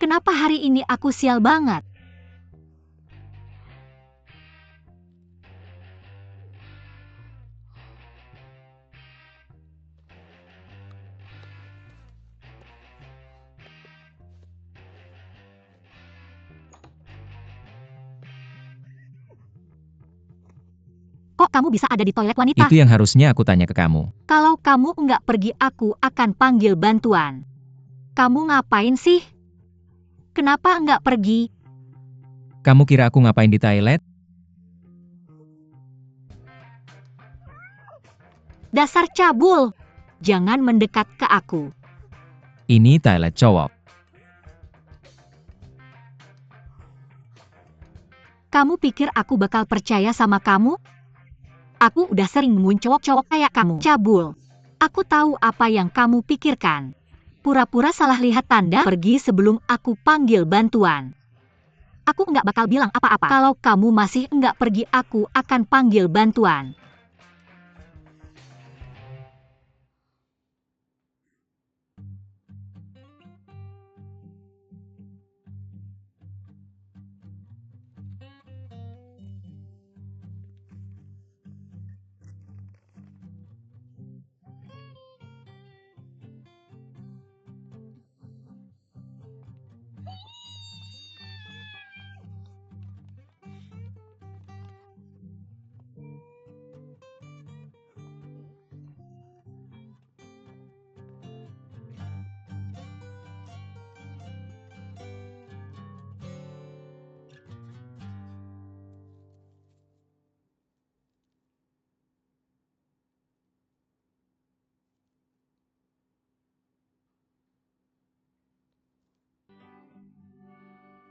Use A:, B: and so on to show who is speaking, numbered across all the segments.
A: Kenapa hari ini aku sial banget? Kok kamu bisa ada di toilet wanita?
B: Itu yang harusnya aku tanya ke kamu.
A: Kalau kamu nggak pergi, aku akan panggil bantuan. Kamu ngapain sih? Kenapa nggak pergi?
B: Kamu kira aku ngapain di toilet?
A: Dasar cabul! Jangan mendekat ke aku.
B: Ini toilet cowok.
A: Kamu pikir aku bakal percaya sama kamu? Aku udah sering nemuin cowok-cowok kayak kamu. Cabul. Aku tahu apa yang kamu pikirkan. Pura-pura salah lihat tanda pergi sebelum aku panggil bantuan. Aku nggak bakal bilang apa-apa. Kalau kamu masih nggak pergi, aku akan panggil bantuan.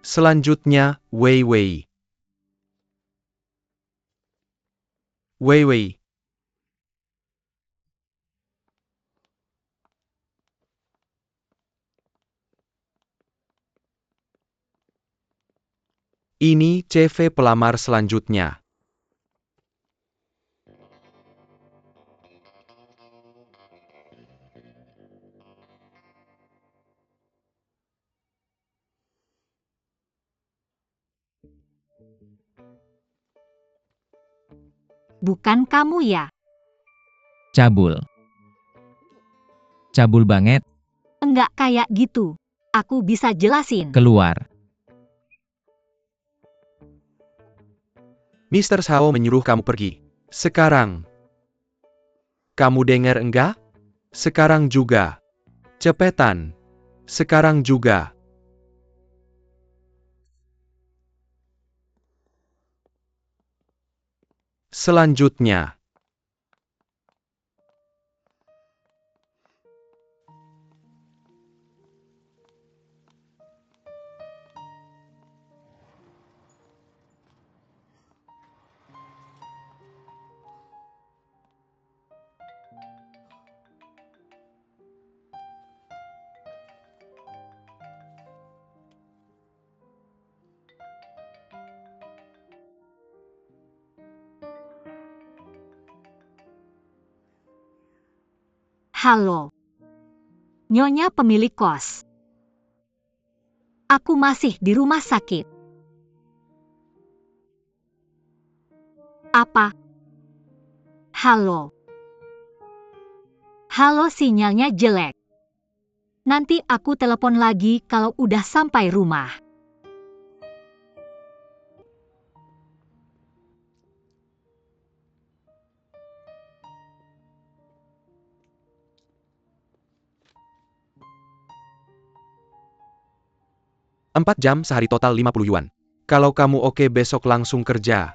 C: Selanjutnya, Wei Wei. Wei Wei. Ini CV pelamar selanjutnya.
A: Bukan kamu ya?
B: Cabul. Cabul banget.
A: Enggak kayak gitu. Aku bisa jelasin.
B: Keluar.
C: Mr. Sao menyuruh kamu pergi. Sekarang. Kamu dengar enggak? Sekarang juga. Cepetan. Sekarang juga. Selanjutnya.
A: Halo. Nyonya pemilik kos. Aku masih di rumah sakit. Apa? Halo. Halo, sinyalnya jelek. Nanti aku telepon lagi kalau udah sampai rumah.
C: Empat jam sehari total 50 yuan. Kalau kamu oke besok langsung kerja.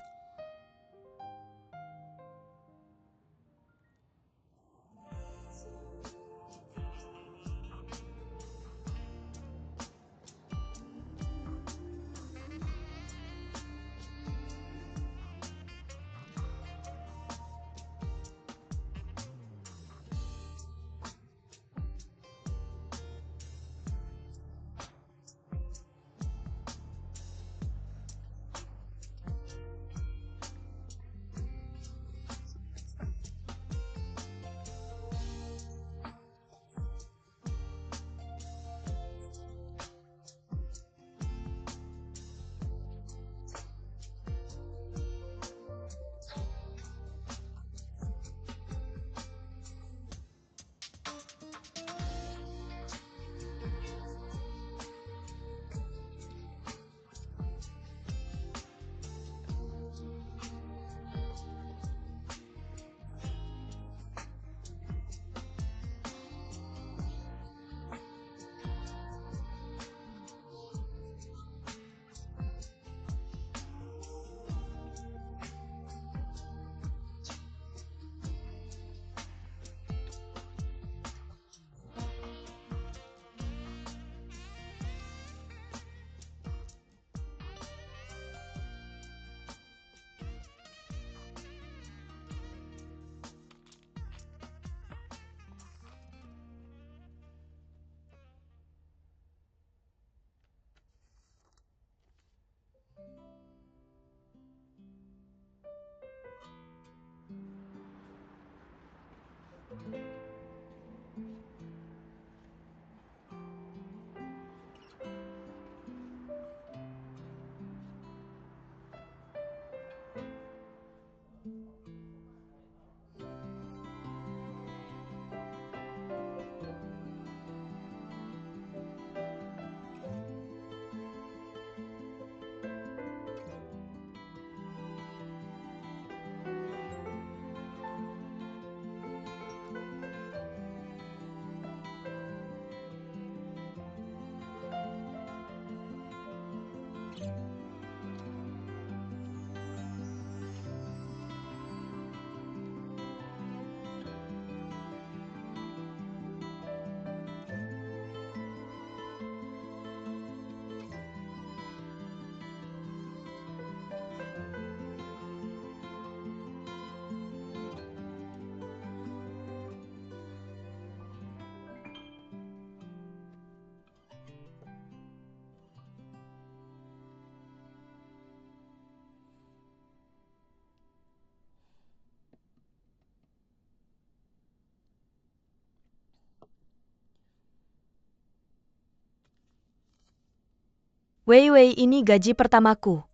D: Wei Wei, ini gaji pertamaku.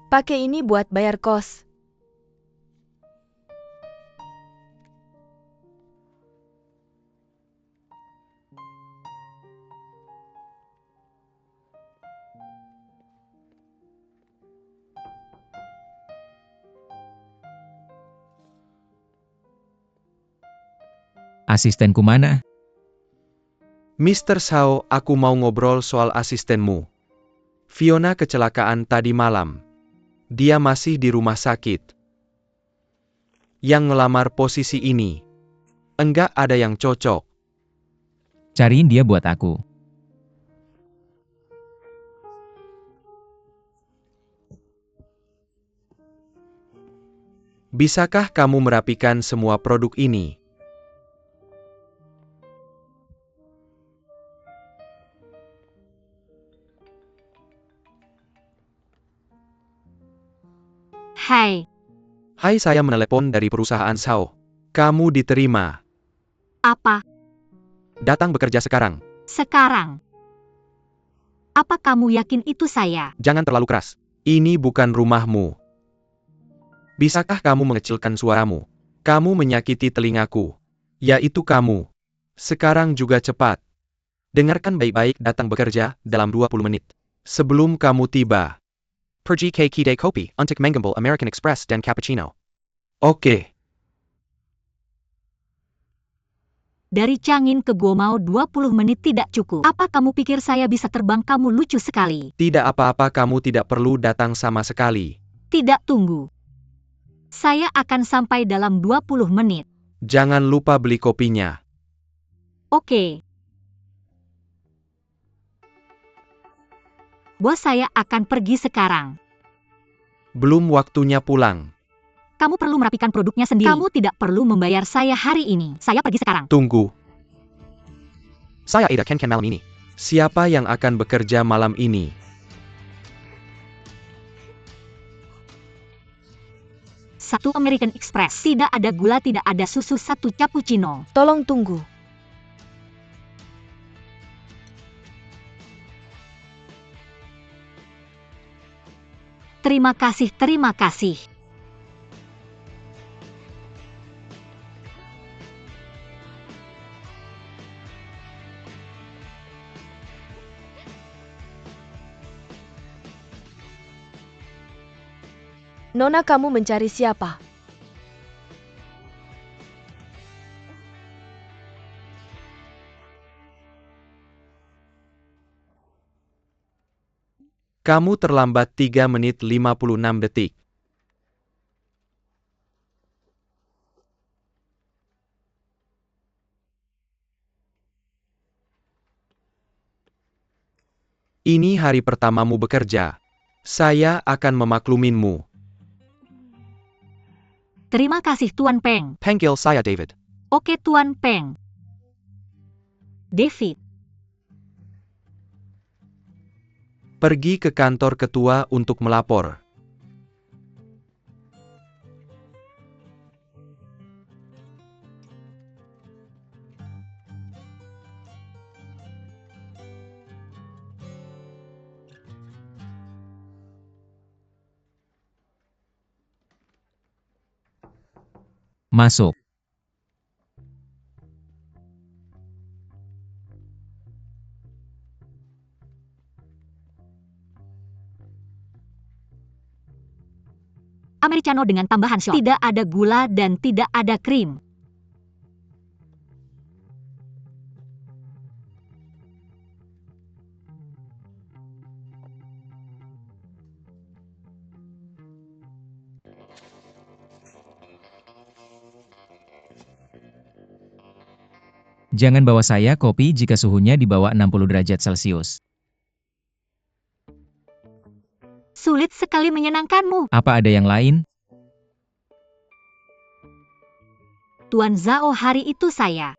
D: Pakai ini buat bayar kos.
B: Asistenku mana?
C: Mr. Shao, aku mau ngobrol soal asistenmu. Fiona kecelakaan tadi malam. Dia masih di rumah sakit. Yang ngelamar posisi ini. Enggak ada yang cocok.
B: Cariin dia buat aku.
C: Bisakah kamu merapikan semua produk ini?
A: Hai,
C: Hai, saya menelepon dari perusahaan Shao. Kamu diterima.
A: apa
C: Datang bekerja sekarang.
A: sekarang? Apa kamu yakin itu saya?
C: Jangan terlalu keras. Ini bukan rumahmu. Bisakah kamu mengecilkan suaramu? Kamu menyakiti telingaku. Yaitu kamu. Sekarang juga cepat. Dengarkan baik-baik, datang bekerja dalam 20 menit. Sebelum kamu tiba. Pergi ke kedai kopi untuk mengambil American Express dan cappuccino. Oke.
A: Dari Changin ke Guomao 20 menit tidak cukup. Apa kamu pikir saya bisa terbang? Kamu lucu sekali.
C: Tidak apa-apa, kamu tidak perlu datang sama sekali.
A: Tidak, tunggu. Saya akan sampai dalam 20 menit.
C: Jangan lupa beli kopinya.
A: Oke. Bos, saya akan pergi sekarang.
C: Belum waktunya pulang.
A: Kamu perlu merapikan produknya sendiri. Kamu tidak perlu membayar saya hari ini. Saya pergi sekarang.
C: Tunggu. Saya Ada Ken malam ini. Siapa yang akan bekerja malam ini?
A: Satu American Express. Tidak ada gula, tidak ada susu, satu cappuccino.
D: Tolong tunggu.
A: Terima kasih, terima kasih.
D: Nona, kamu mencari siapa?
C: Kamu terlambat 3 menit 56 detik. Ini hari pertamamu bekerja. Saya akan memakluminmu.
A: Terima kasih, Tuan Peng.
C: Panggil saya David.
A: Oke, Tuan Peng. David.
C: Pergi ke kantor ketua untuk melapor.
B: Masuk.
A: Americano dengan tambahan shot. Tidak ada gula dan tidak ada krim.
B: Jangan bawa saya kopi jika suhunya di bawah 60 derajat Celcius.
A: Sulit sekali menyenangkanmu.
B: Apa ada yang lain?
A: Tuan Zhao, hari itu saya.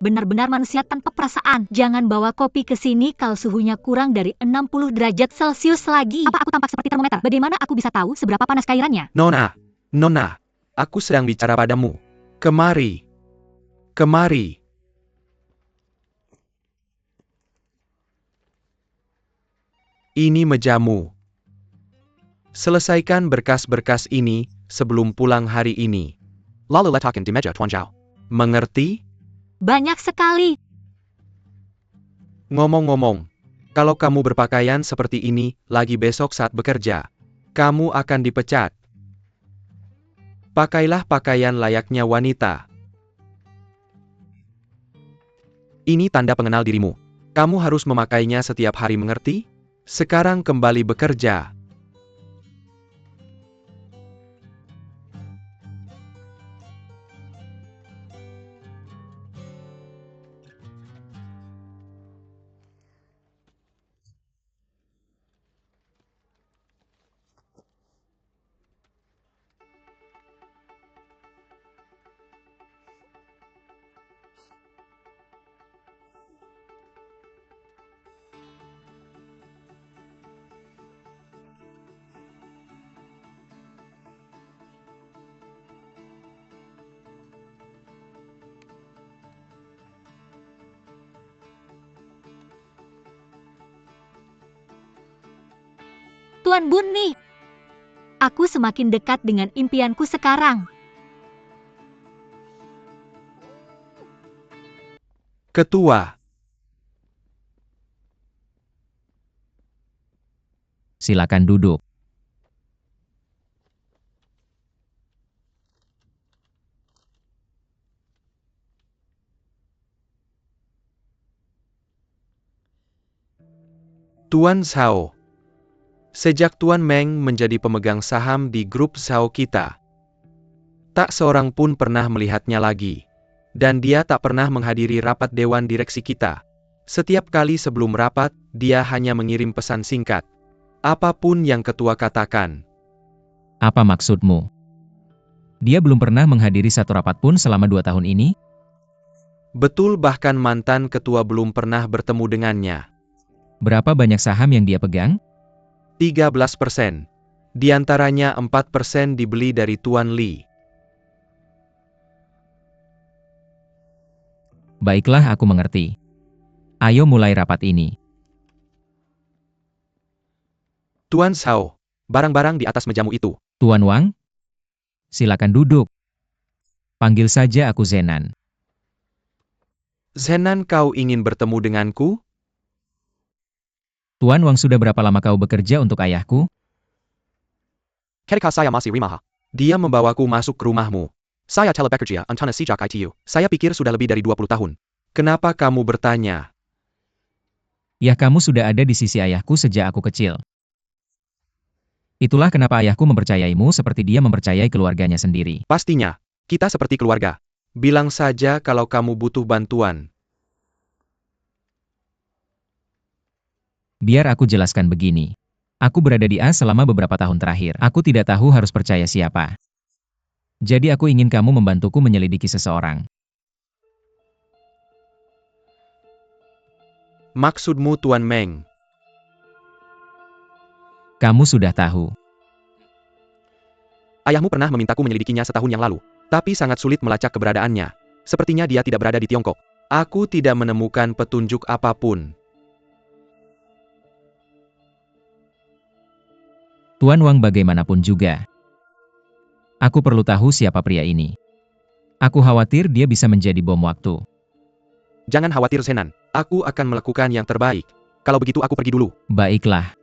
A: benar-benar manusia tanpa perasaan. Jangan bawa kopi ke sini kalau suhunya kurang dari 60 derajat Celcius lagi. Apa aku tampak seperti termometer? Bagaimana aku bisa tahu seberapa panas cairannya?
C: Nona, Nona, aku sedang bicara padamu. Kemari. Kemari. Ini mejamu. Selesaikan berkas-berkas ini sebelum pulang hari ini. Lalu letakkan di meja Tuan Zhao. Mengerti?
A: Banyak sekali.
C: Ngomong-ngomong, kalau kamu berpakaian seperti ini lagi besok saat bekerja, kamu akan dipecat. Pakailah pakaian layaknya wanita. Ini tanda pengenal dirimu. Kamu harus memakainya setiap hari, mengerti? Sekarang kembali bekerja.
A: Tuan Bunmi, aku semakin dekat dengan impianku sekarang.
C: Ketua.
B: Silakan duduk.
C: Tuan Zhao. Sejak Tuan Meng menjadi pemegang saham di grup Zhao kita, tak seorang pun pernah melihatnya lagi. Dan dia tak pernah menghadiri rapat dewan direksi kita. Setiap kali sebelum rapat, dia hanya mengirim pesan singkat. Apapun yang ketua katakan.
B: Apa maksudmu? Dia belum pernah menghadiri satu rapat pun selama 2 tahun ini?
C: Betul, bahkan mantan ketua belum pernah bertemu dengannya.
B: Berapa banyak saham yang dia pegang?
C: 13%. Di antaranya 4% dibeli dari Tuan Li.
B: Baiklah, aku mengerti. Ayo mulai rapat ini.
C: Tuan Zhao, barang-barang di atas mejamu itu.
B: Tuan Wang? Silakan duduk. Panggil saja aku Zenan.
C: Zenan, kau ingin bertemu denganku?
B: Tuan Wang, sudah berapa lama kau bekerja untuk ayahku?
C: Ketika saya masih Rimaha, dia membawaku masuk ke rumahmu. Saya telah bekerja antara sejak ITU. Saya pikir sudah lebih dari 20 tahun. Kenapa kamu bertanya?
B: Ya, kamu sudah ada di sisi ayahku sejak aku kecil. Itulah kenapa ayahku mempercayaimu seperti dia mempercayai keluarganya sendiri.
C: Pastinya, kita seperti keluarga. Bilang saja kalau kamu butuh bantuan.
B: Biar aku jelaskan begini. Aku berada di A selama beberapa tahun terakhir. Aku tidak tahu harus percaya siapa. Jadi aku ingin kamu membantuku menyelidiki seseorang.
C: Maksudmu Tuan Meng?
B: Kamu sudah tahu.
C: Ayahmu pernah memintaku menyelidikinya setahun yang lalu, tapi sangat sulit melacak keberadaannya. Sepertinya dia tidak berada di Tiongkok. Aku tidak menemukan petunjuk apapun.
B: Tuan Wang, bagaimanapun juga. Aku perlu tahu siapa pria ini. Aku khawatir dia bisa menjadi bom waktu.
C: Jangan khawatir Zenan, aku akan melakukan yang terbaik. Kalau begitu aku pergi dulu.
B: Baiklah.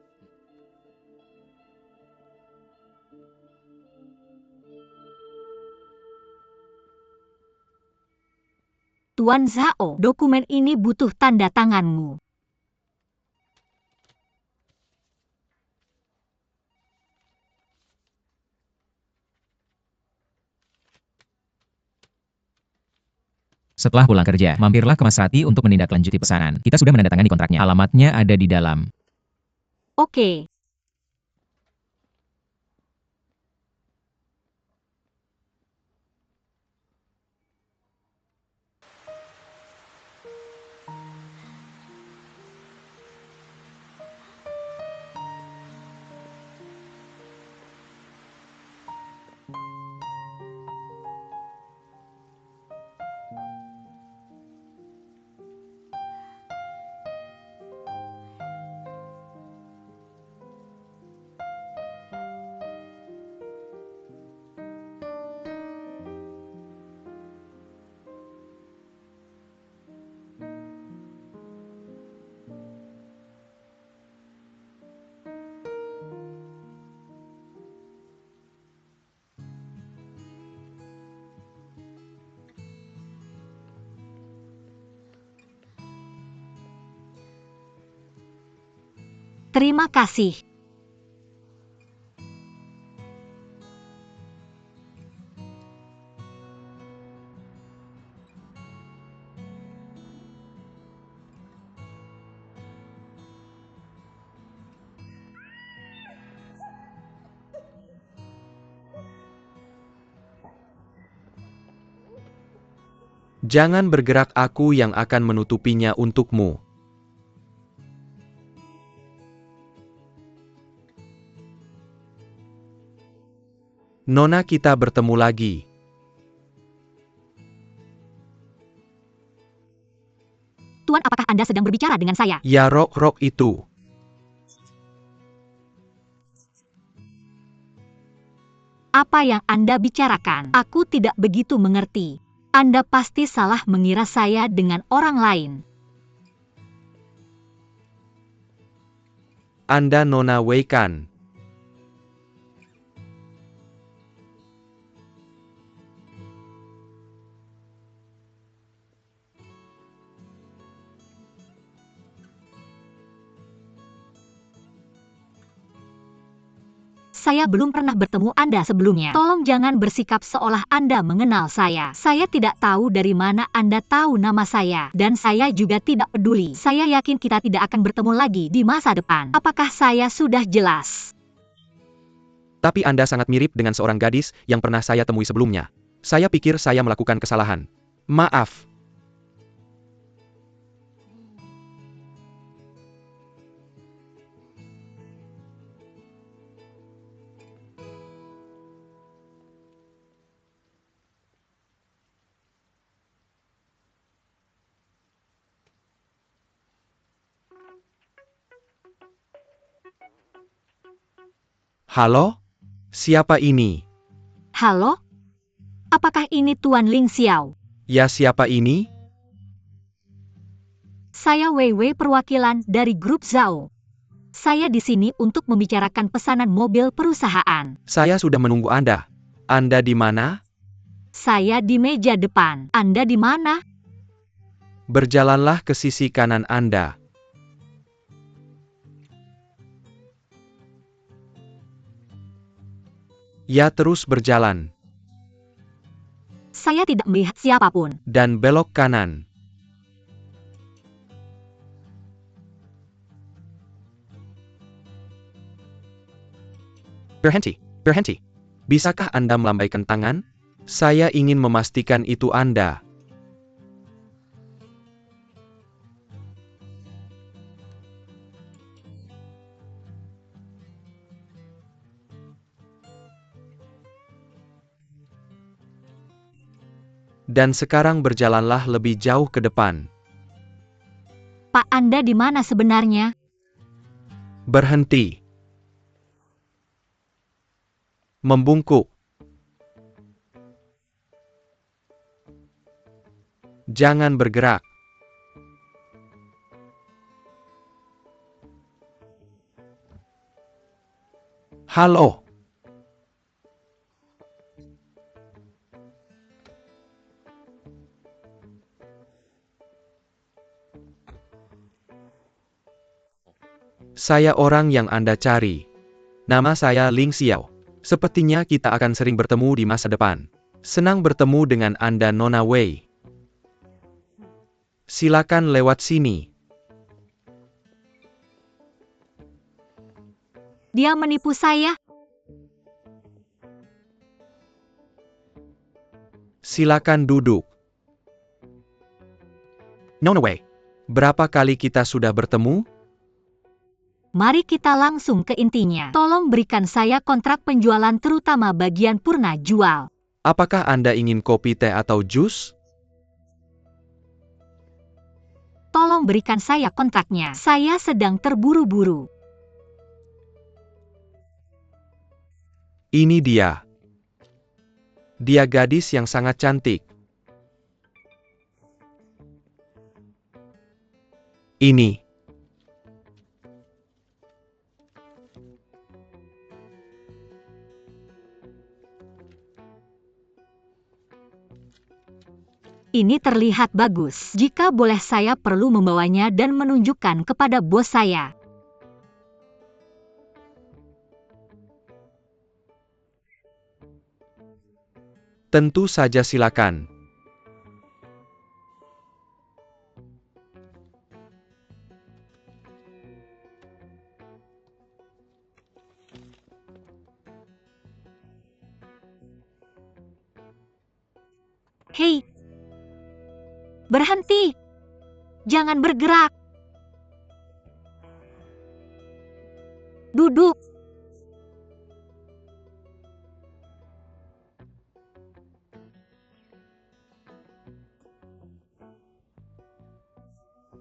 A: Tuan Zhao, dokumen ini butuh tanda tanganmu.
B: Setelah pulang kerja, mampirlah ke Mas Rati untuk menindaklanjuti pesanan. Kita sudah menandatangani kontraknya. Alamatnya ada di dalam.
A: Oke. Terima kasih.
C: Jangan bergerak, aku yang akan menutupinya untukmu. Nona, kita bertemu lagi.
A: Tuan, apakah Anda sedang berbicara dengan saya?
C: Ya, Rok itu.
A: Apa yang Anda bicarakan? Aku tidak begitu mengerti. Anda pasti salah mengira saya dengan orang lain.
C: Anda Nona Wei kan?
A: Saya belum pernah bertemu Anda sebelumnya. Tolong jangan bersikap seolah Anda mengenal saya. Saya tidak tahu dari mana Anda tahu nama saya. Dan saya juga tidak peduli. Saya yakin kita tidak akan bertemu lagi di masa depan. Apakah saya sudah jelas?
C: Tapi Anda sangat mirip dengan seorang gadis yang pernah saya temui sebelumnya. Saya pikir saya melakukan kesalahan. Maaf. Halo? Siapa ini?
A: Halo? Apakah ini Tuan Ling Xiao?
C: Ya, siapa ini?
A: Saya Wei Wei, perwakilan dari grup Zhao. Saya di sini untuk membicarakan pesanan mobil perusahaan.
C: Saya sudah menunggu Anda. Anda di mana?
A: Saya di meja depan. Anda di mana?
C: Berjalanlah ke sisi kanan Anda. Ya, terus berjalan.
A: Saya tidak melihat siapapun.
C: Dan belok kanan. Berhenti. Bisakah Anda melambaikan tangan? Saya ingin memastikan itu Anda. Dan sekarang berjalanlah lebih jauh ke depan.
A: Pak, Anda di mana sebenarnya?
C: Berhenti. Membungkuk. Jangan bergerak. Halo. Saya orang yang Anda cari. Nama saya Ling Xiao. Sepertinya kita akan sering bertemu di masa depan. Senang bertemu dengan Anda, Nona Wei. Silakan lewat sini.
A: Dia menipu saya.
C: Silakan duduk. Nona Wei, berapa kali kita sudah bertemu?
A: Mari kita langsung ke intinya. Tolong berikan saya kontrak penjualan terutama bagian purna jual.
C: Apakah Anda ingin kopi, teh, atau jus?
A: Tolong berikan saya kontraknya. Saya sedang terburu-buru.
C: Ini dia. Dia gadis yang sangat cantik. Ini.
A: Ini terlihat bagus. Jika boleh, saya perlu membawanya dan menunjukkan kepada bos saya.
C: Tentu saja silakan.
A: Hei, berhenti. Jangan bergerak. Duduk.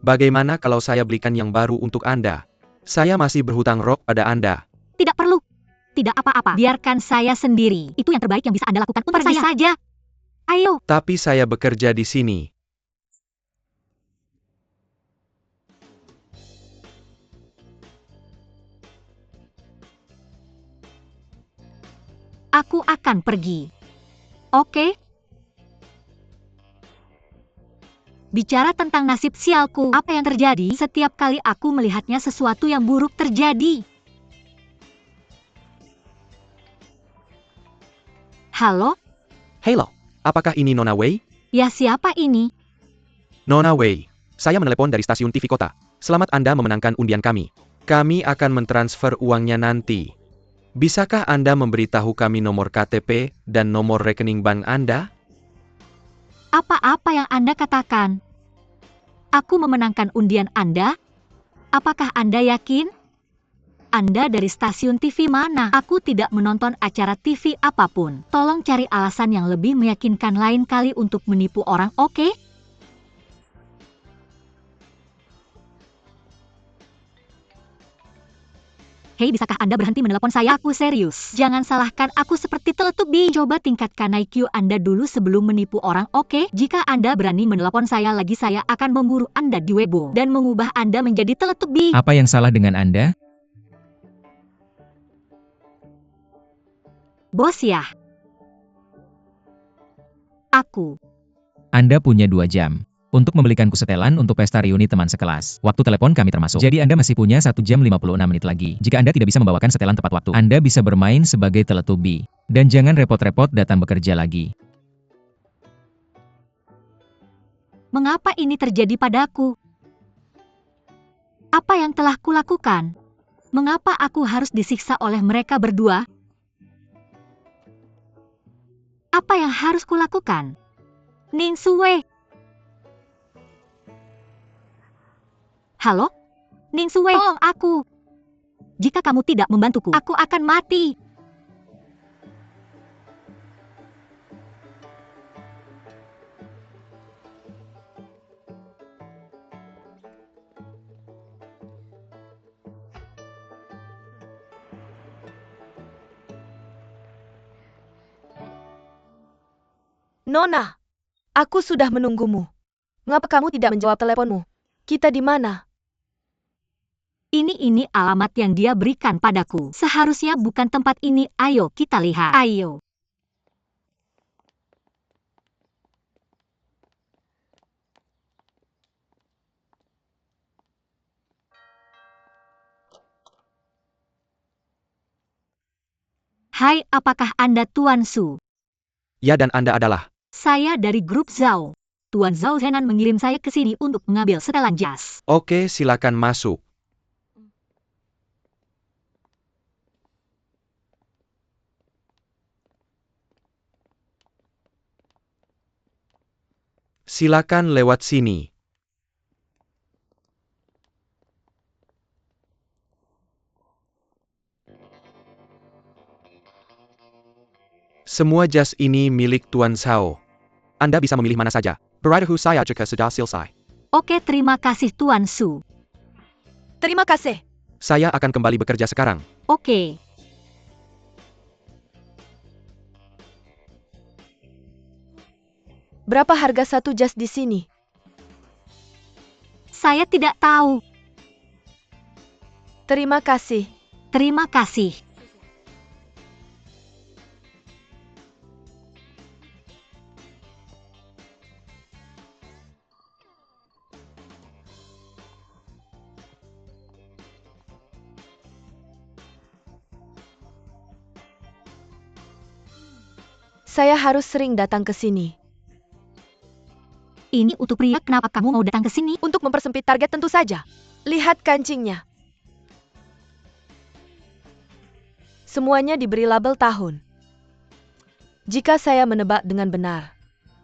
C: Bagaimana kalau saya belikan yang baru untuk Anda? Saya masih berhutang rok pada Anda.
A: Tidak perlu. Tidak apa-apa. Biarkan saya sendiri. Itu yang terbaik yang bisa Anda lakukan untuk saya. Pergi saja. Ayo.
C: Tapi saya bekerja di sini.
A: Aku akan pergi. Oke? Bicara tentang nasib sialku, apa yang terjadi setiap kali aku melihatnya sesuatu yang buruk terjadi. Halo?
C: Halo, apakah ini Nona Wei?
A: Ya, siapa ini?
C: Nona Wei, saya menelepon dari stasiun TV kota. Selamat Anda memenangkan undian kami. Kami akan mentransfer uangnya nanti. Bisakah Anda memberitahu kami nomor KTP dan nomor rekening bank Anda?
A: Apa-apa yang Anda katakan? Aku memenangkan undian Anda? Apakah Anda yakin? Anda dari stasiun TV mana? Aku tidak menonton acara TV apapun. Tolong cari alasan yang lebih meyakinkan lain kali untuk menipu orang, oke? Hei, bisakah Anda berhenti menelepon saya? Aku serius. Jangan salahkan aku seperti Teletubby. Coba tingkatkan IQ Anda dulu sebelum menipu orang, oke? Jika Anda berani menelepon saya lagi, saya akan memburu Anda di Weibo dan mengubah Anda menjadi Teletubby.
B: Apa yang salah dengan Anda?
A: Bos ya? Aku.
B: Anda punya 2 jam untuk membelikanku setelan untuk pesta reuni teman sekelas. Waktu telepon kami termasuk. Jadi Anda masih punya 1 jam 56 menit lagi. Jika Anda tidak bisa membawakan setelan tepat waktu, Anda bisa bermain sebagai Teletubby. Dan jangan repot-repot datang bekerja lagi.
A: Mengapa ini terjadi padaku? Apa yang telah kulakukan? Mengapa aku harus disiksa oleh mereka berdua? Apa yang harus kulakukan? Ning Sue. Halo? Ning Sue, tolong aku. Jika kamu tidak membantuku, aku akan mati.
D: Nona, aku sudah menunggumu. Mengapa kamu tidak menjawab teleponmu? Kita di mana?
A: Ini alamat yang dia berikan padaku. Seharusnya bukan tempat ini. Ayo kita lihat. Ayo. Hai, apakah Anda Tuan Su?
C: Ya, dan Anda adalah.
A: Saya dari grup Zhao. Tuan Zhao Zenan mengirim saya ke sini untuk mengambil setelan jas.
C: Oke, silakan masuk. Silakan lewat sini. Semua jas ini milik Tuan Zhao. Anda bisa memilih mana saja. Beritahu saya jika sudah selesai.
A: Oke, terima kasih Tuan Su.
D: Terima kasih.
C: Saya akan kembali bekerja sekarang.
A: Oke.
D: Berapa harga satu jas di sini?
A: Saya tidak tahu.
D: Terima kasih.
A: Terima kasih.
D: Saya harus sering datang ke sini.
A: Ini untuk pria, kenapa kamu mau datang ke sini?
D: Untuk mempersempit target tentu saja. Lihat kancingnya. Semuanya diberi label tahun. Jika saya menebak dengan benar,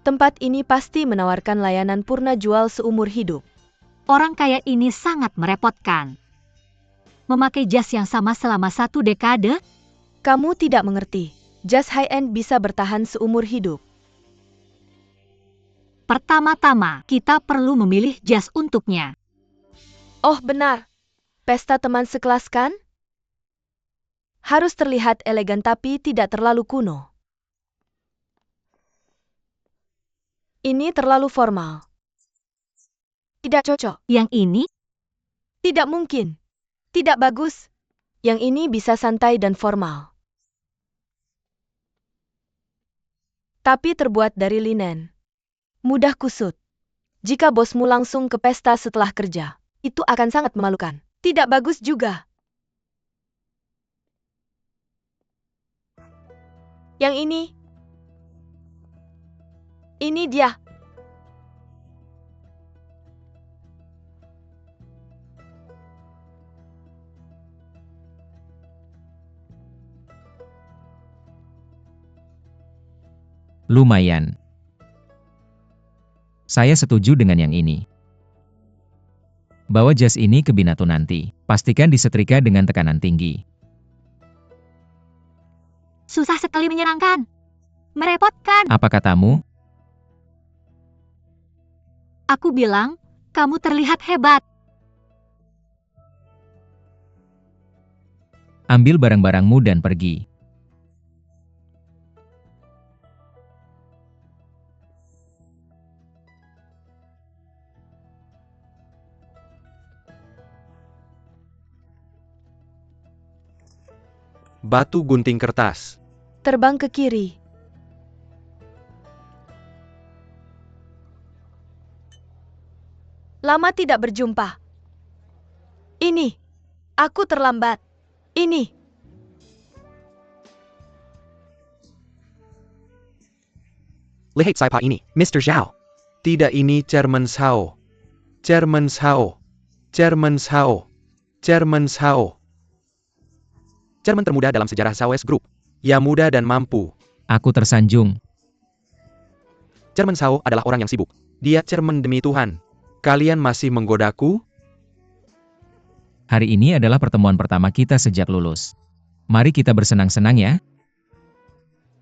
D: tempat ini pasti menawarkan layanan purna jual seumur hidup.
A: Orang kaya ini sangat merepotkan. Memakai jas yang sama selama 1 dekade?
D: Kamu tidak mengerti. Jas high-end bisa bertahan seumur hidup.
A: Pertama-tama, kita perlu memilih jas untuknya.
D: Oh benar. Pesta teman sekelas kan? Harus terlihat elegan tapi tidak terlalu kuno. Ini terlalu formal. Tidak cocok.
A: Yang ini?
D: Tidak mungkin. Tidak bagus. Yang ini bisa santai dan formal. Tapi terbuat dari linen. Mudah kusut. Jika bosmu langsung ke pesta setelah kerja, itu akan sangat memalukan. Tidak bagus juga. Yang ini. Ini dia.
B: Lumayan. Saya setuju dengan yang ini. Bawa jas ini ke Binatu nanti. Pastikan disetrika dengan tekanan tinggi.
A: Susah sekali menyenangkan. Merepotkan.
B: Apa katamu?
A: Aku bilang, kamu terlihat hebat.
B: Ambil barang-barangmu dan pergi.
C: Batu gunting kertas.
D: Terbang ke kiri. Lama tidak berjumpa. Ini. Aku terlambat. Ini.
C: Lihat siapa ini, Mr. Zhao. Tidak, ini Chairman Zhao. Chairman Zhao. Chairman Zhao. Chairman Zhao. Chairman termuda dalam sejarah Zhao's Group. Ya, muda dan mampu.
B: Aku tersanjung.
C: Chairman Zhao adalah orang yang sibuk. Dia chairman demi Tuhan. Kalian masih menggodaku?
B: Hari ini adalah pertemuan pertama kita sejak lulus. Mari kita bersenang-senang ya.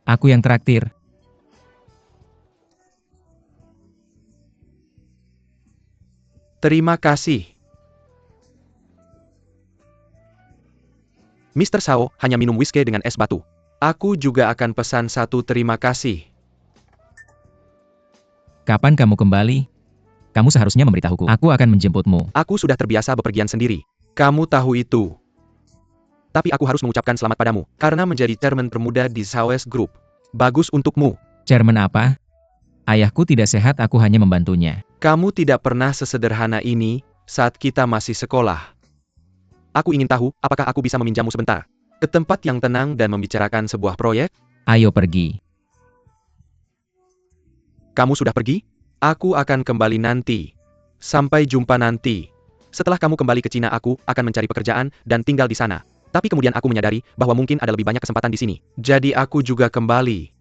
B: Aku yang traktir.
C: Terima kasih. Mr. Zhao hanya minum whisky dengan es batu. Aku juga akan pesan 1 terima kasih.
B: Kapan kamu kembali? Kamu seharusnya memberitahuku. Aku akan menjemputmu.
C: Aku sudah terbiasa bepergian sendiri. Kamu tahu itu. Tapi aku harus mengucapkan selamat padamu, karena menjadi chairman termuda di Zhao's Group. Bagus untukmu.
B: Chairman apa? Ayahku tidak sehat, aku hanya membantunya.
C: Kamu tidak pernah sesederhana ini saat kita masih sekolah. Aku ingin tahu, apakah aku bisa meminjammu sebentar? Ke tempat yang tenang dan membicarakan sebuah proyek?
B: Ayo pergi.
C: Kamu sudah pergi? Aku akan kembali nanti. Sampai jumpa nanti. Setelah kamu kembali ke Cina, aku akan mencari pekerjaan dan tinggal di sana. Tapi kemudian aku menyadari bahwa mungkin ada lebih banyak kesempatan di sini. Jadi aku juga kembali.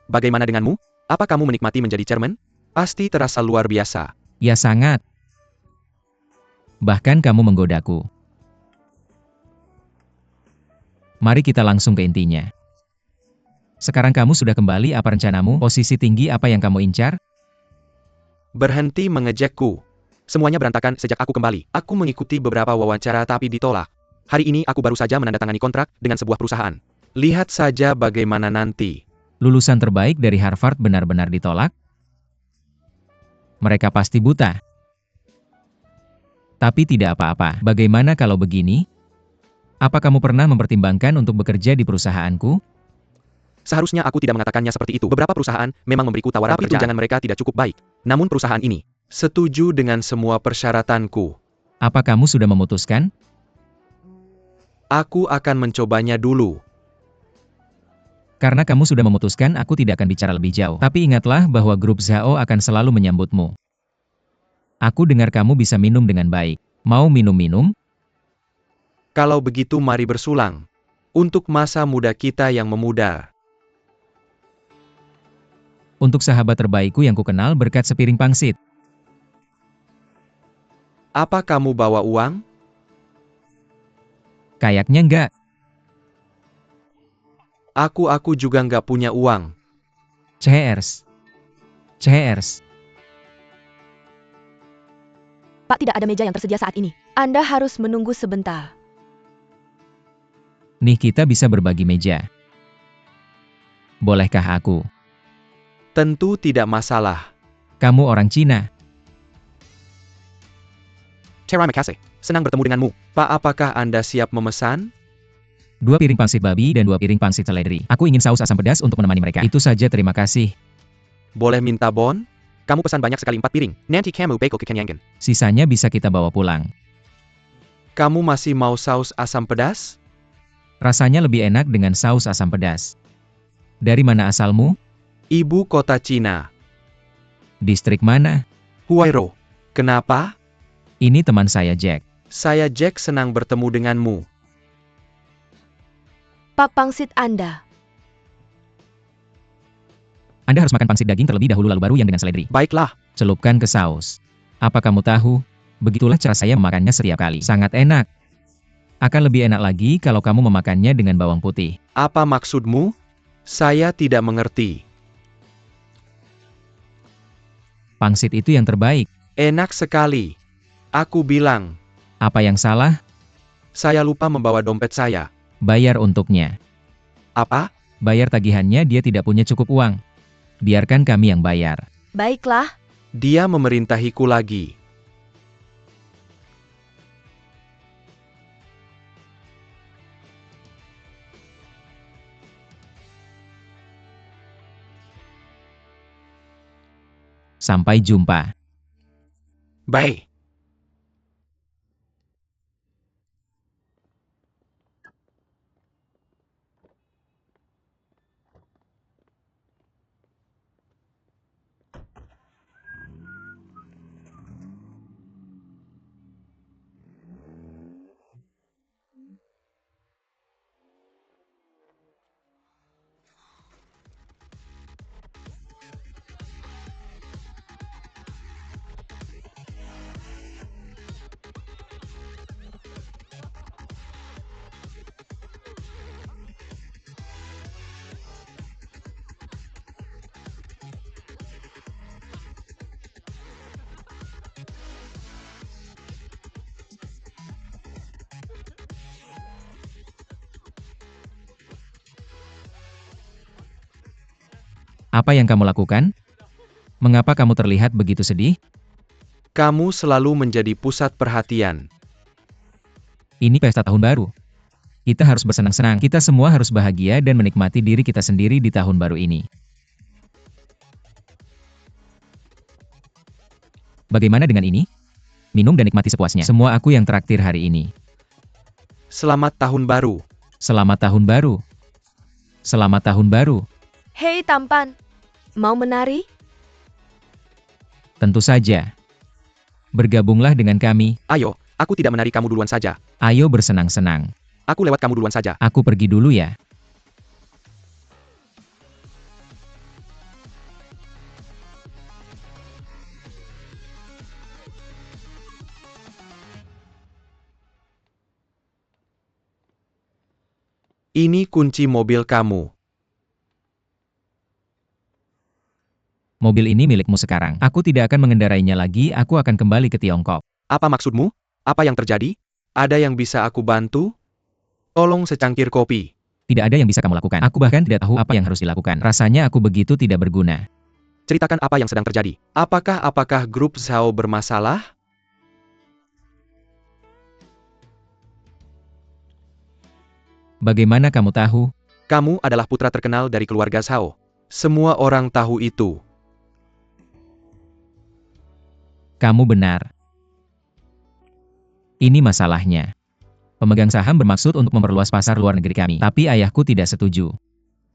C: Bagaimana denganmu? Apa kamu menikmati menjadi chairman? Pasti terasa luar biasa.
B: Ya sangat. Bahkan kamu menggodaku. Mari kita langsung ke intinya. Sekarang kamu sudah kembali, apa rencanamu? Posisi tinggi apa yang kamu incar?
C: Berhenti mengejekku. Semuanya berantakan sejak aku kembali. Aku mengikuti beberapa wawancara tapi ditolak. Hari ini aku baru saja menandatangani kontrak dengan sebuah perusahaan. Lihat saja bagaimana nanti.
B: Lulusan terbaik dari Harvard benar-benar ditolak? Mereka pasti buta. Tapi tidak apa-apa. Bagaimana kalau begini? Apa kamu pernah mempertimbangkan untuk bekerja di perusahaanku?
C: Seharusnya aku tidak mengatakannya seperti itu. Beberapa perusahaan memang memberiku tawaran tapi tunjangan mereka tidak cukup baik. Namun perusahaan ini setuju dengan semua persyaratanku.
B: Apa kamu sudah memutuskan?
C: Aku akan mencobanya dulu.
B: Karena kamu sudah memutuskan, aku tidak akan bicara lebih jauh. Tapi ingatlah bahwa grup Zhao akan selalu menyambutmu. Aku dengar kamu bisa minum dengan baik. Mau minum-minum?
C: Kalau begitu mari bersulang. Untuk masa muda kita yang memudar.
B: Untuk sahabat terbaikku yang kukenal berkat sepiring pangsit.
C: Apa kamu bawa uang?
B: Kayaknya enggak.
C: Aku juga nggak punya uang.
B: Cheers. Cheers.
D: Pak, tidak ada meja yang tersedia saat ini. Anda harus menunggu sebentar.
B: Nih, kita bisa berbagi meja. Bolehkah aku?
C: Tentu tidak masalah.
B: Kamu orang Cina.
C: Terima kasih. Senang bertemu denganmu. Pak, apakah Anda siap memesan?
B: 2 piring pangsit babi dan 2 piring pangsit seledri. Aku ingin saus asam pedas untuk menemani mereka. Itu saja, terima kasih.
C: Boleh minta bon? Kamu pesan banyak sekali 4 piring. Nanti kamu beko kekenyangan.
B: Sisanya bisa kita bawa pulang.
C: Kamu masih mau saus asam pedas?
B: Rasanya lebih enak dengan saus asam pedas. Dari mana asalmu?
C: Ibu kota Cina.
B: Distrik mana?
C: Huairou. Kenapa?
B: Ini teman saya Jack.
C: Saya Jack, senang bertemu denganmu.
D: Pak, pangsit Anda.
B: Anda harus makan pangsit daging terlebih dahulu lalu baru yang dengan seledri.
C: Baiklah.
B: Celupkan ke saus. Apa kamu tahu? Begitulah cara saya memakannya setiap kali. Sangat enak. Akan lebih enak lagi kalau kamu memakannya dengan bawang putih.
C: Apa maksudmu? Saya tidak mengerti.
B: Pangsit itu yang terbaik.
C: Enak sekali. Aku bilang.
B: Apa yang salah?
C: Saya lupa membawa dompet saya.
B: Bayar untuknya.
C: Apa?
B: Bayar tagihannya, dia tidak punya cukup uang. Biarkan kami yang bayar.
D: Baiklah.
C: Dia memerintahiku lagi.
B: Sampai jumpa.
C: Baik.
B: Apa yang kamu lakukan? Mengapa kamu terlihat begitu sedih?
C: Kamu selalu menjadi pusat perhatian.
B: Ini pesta tahun baru. Kita harus bersenang-senang. Kita semua harus bahagia dan menikmati diri kita sendiri di tahun baru ini. Bagaimana dengan ini? Minum dan nikmati sepuasnya. Semua aku yang traktir hari ini.
C: Selamat tahun baru.
B: Selamat tahun baru. Selamat tahun baru.
D: Hei tampan. Mau menari?
B: Tentu saja. Bergabunglah dengan kami.
C: Ayo, aku tidak menari, kamu duluan saja.
B: Ayo bersenang-senang.
C: Aku lewat, kamu duluan saja.
B: Aku pergi dulu ya.
C: Ini kunci mobil kamu.
B: Mobil ini milikmu sekarang. Aku tidak akan mengendarainya lagi, aku akan kembali ke Tiongkok.
C: Apa maksudmu? Apa yang terjadi? Ada yang bisa aku bantu? Tolong secangkir kopi.
B: Tidak ada yang bisa kamu lakukan. Aku bahkan tidak tahu apa yang harus dilakukan. Rasanya aku begitu tidak berguna.
C: Ceritakan apa yang sedang terjadi. Apakah grup Zhao bermasalah?
B: Bagaimana kamu tahu?
C: Kamu adalah putra terkenal dari keluarga Zhao. Semua orang tahu itu.
B: Kamu benar. Ini masalahnya. Pemegang saham bermaksud untuk memperluas pasar luar negeri kami, tapi ayahku tidak setuju.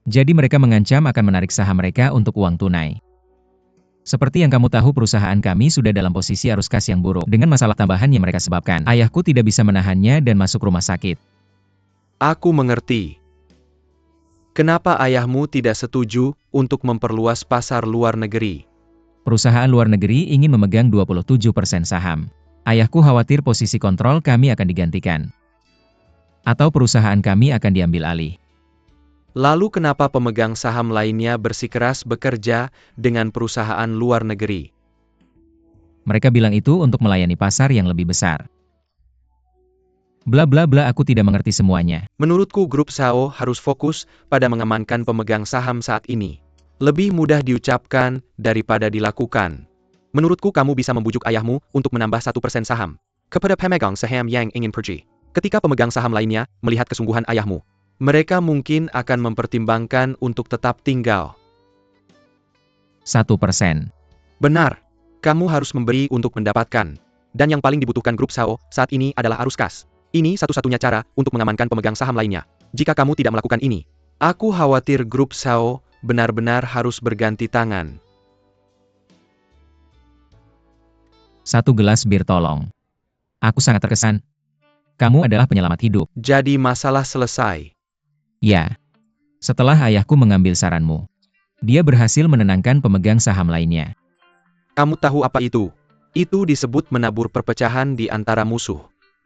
B: Jadi mereka mengancam akan menarik saham mereka untuk uang tunai. Seperti yang kamu tahu, perusahaan kami sudah dalam posisi arus kas yang buruk dengan masalah tambahan yang mereka sebabkan. Ayahku tidak bisa menahannya dan masuk rumah sakit.
C: Aku mengerti. Kenapa ayahmu tidak setuju untuk memperluas pasar luar negeri?
B: Perusahaan luar negeri ingin memegang 27% saham. Ayahku khawatir posisi kontrol kami akan digantikan. Atau perusahaan kami akan diambil alih.
C: Lalu kenapa pemegang saham lainnya bersikeras bekerja dengan perusahaan luar negeri?
B: Mereka bilang itu untuk melayani pasar yang lebih besar. Bla bla bla, aku tidak mengerti semuanya.
C: Menurutku grup SAO harus fokus pada mengamankan pemegang saham saat ini. Lebih mudah diucapkan daripada dilakukan. Menurutku kamu bisa membujuk ayahmu untuk menambah 1% saham kepada pemegang saham yang ingin pergi. Ketika pemegang saham lainnya melihat kesungguhan ayahmu, mereka mungkin akan mempertimbangkan untuk tetap tinggal.
B: 1%.
C: Benar, kamu harus memberi untuk mendapatkan. Dan yang paling dibutuhkan grup SAO saat ini adalah arus kas. Ini satu-satunya cara untuk mengamankan pemegang saham lainnya. Jika kamu tidak melakukan ini, aku khawatir grup SAO benar-benar harus berganti tangan.
B: 1 gelas bir tolong. Aku sangat terkesan. Kamu adalah penyelamat hidup.
C: Jadi masalah selesai.
B: Ya. Setelah ayahku mengambil saranmu, dia berhasil menenangkan pemegang saham lainnya.
C: Kamu tahu apa itu? Itu disebut menabur perpecahan di antara musuh.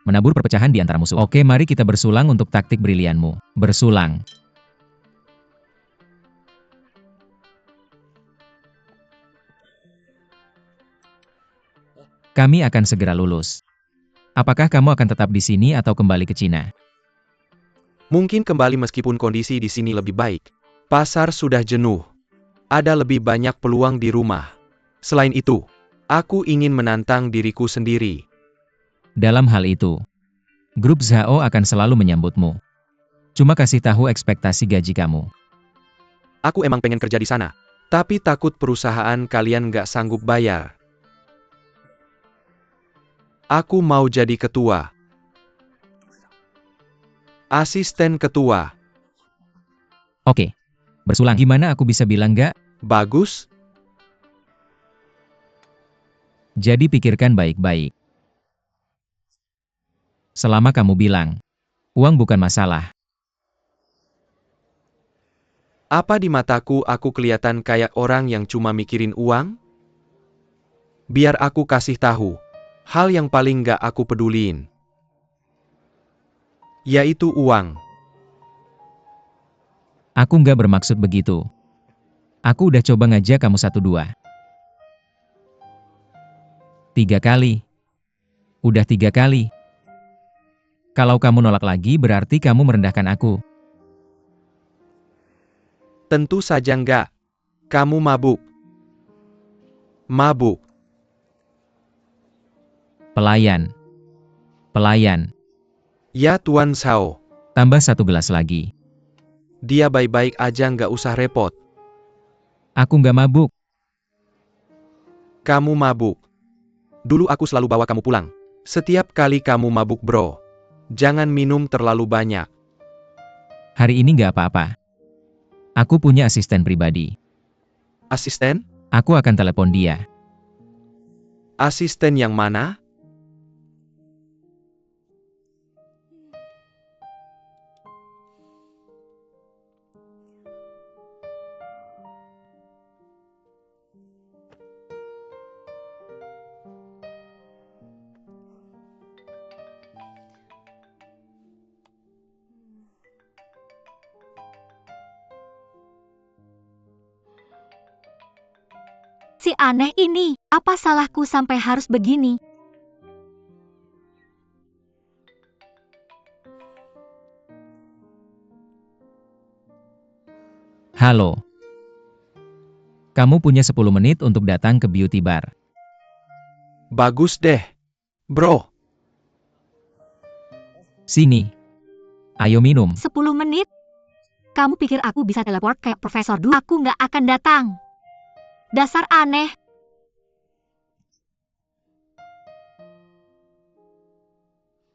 B: Menabur perpecahan di antara musuh. Oke, mari kita bersulang untuk taktik brilianmu. Bersulang. Kami akan segera lulus. Apakah kamu akan tetap di sini atau kembali ke Cina?
C: Mungkin kembali meskipun kondisi di sini lebih baik. Pasar sudah jenuh. Ada lebih banyak peluang di rumah. Selain itu, aku ingin menantang diriku sendiri.
B: Dalam hal itu, grup ZHO akan selalu menyambutmu. Cuma kasih tahu ekspektasi gaji kamu.
C: Aku emang pengen kerja di sana. Tapi takut perusahaan kalian nggak sanggup bayar. Aku mau jadi ketua. Asisten ketua.
B: Oke. Bersulang. Gimana aku bisa bilang nggak?
C: Bagus.
B: Jadi pikirkan baik-baik. Selama kamu bilang, uang bukan masalah.
C: Apa di mataku aku kelihatan kayak orang yang cuma mikirin uang? Biar aku kasih tahu. Hal yang paling nggak aku pedulin. Yaitu uang.
B: Aku nggak bermaksud begitu. Aku udah coba ngajak kamu 1-2. 3 kali. Udah 3 kali. Kalau kamu nolak lagi berarti kamu merendahkan aku.
C: Tentu saja nggak. Kamu mabuk. Mabuk.
B: Pelayan. Pelayan.
C: Ya Tuan Sao.
B: Tambah 1 gelas lagi.
C: Dia baik-baik aja nggak usah repot.
B: Aku nggak mabuk.
C: Kamu mabuk. Dulu aku selalu bawa kamu pulang. Setiap kali kamu mabuk bro. Jangan minum terlalu banyak.
B: Hari ini nggak apa-apa. Aku punya asisten pribadi.
C: Asisten?
B: Aku akan telepon dia.
C: Asisten yang mana?
A: Si aneh ini, apa salahku sampai harus begini?
B: Halo. Kamu punya 10 menit untuk datang ke beauty bar.
C: Bagus deh. Bro.
B: Sini. Ayo minum.
A: 10 menit? Kamu pikir aku bisa teleport kayak Profesor Du? Aku nggak akan datang. Dasar aneh.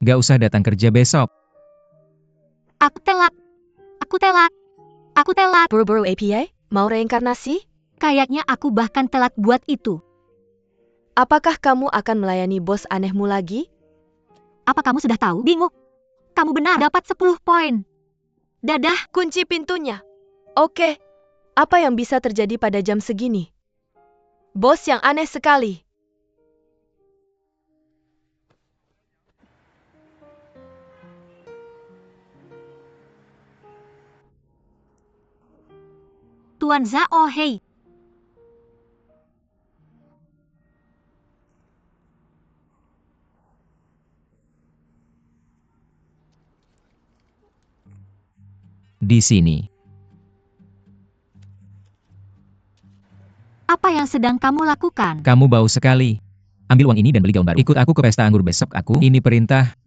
B: Gak usah datang kerja besok.
A: Aku telat. Aku telat. Aku telat. What?
D: Buru-buru APA? Mau reinkarnasi?
A: Kayaknya aku bahkan telat buat itu.
D: Apakah kamu akan melayani bos anehmu lagi?
A: Apa kamu sudah tahu? Bingung. Kamu benar dapat 10 poin. Dadah.
D: Kunci pintunya. Oke. Apa yang bisa terjadi pada jam segini? Bos yang aneh sekali.
A: Tuan Zhao Hei.
B: Di sini.
A: Apa yang sedang kamu lakukan?
B: Kamu bau sekali. Ambil uang ini dan beli gaun baru. Ikut aku ke pesta anggur besok aku. Ini perintah.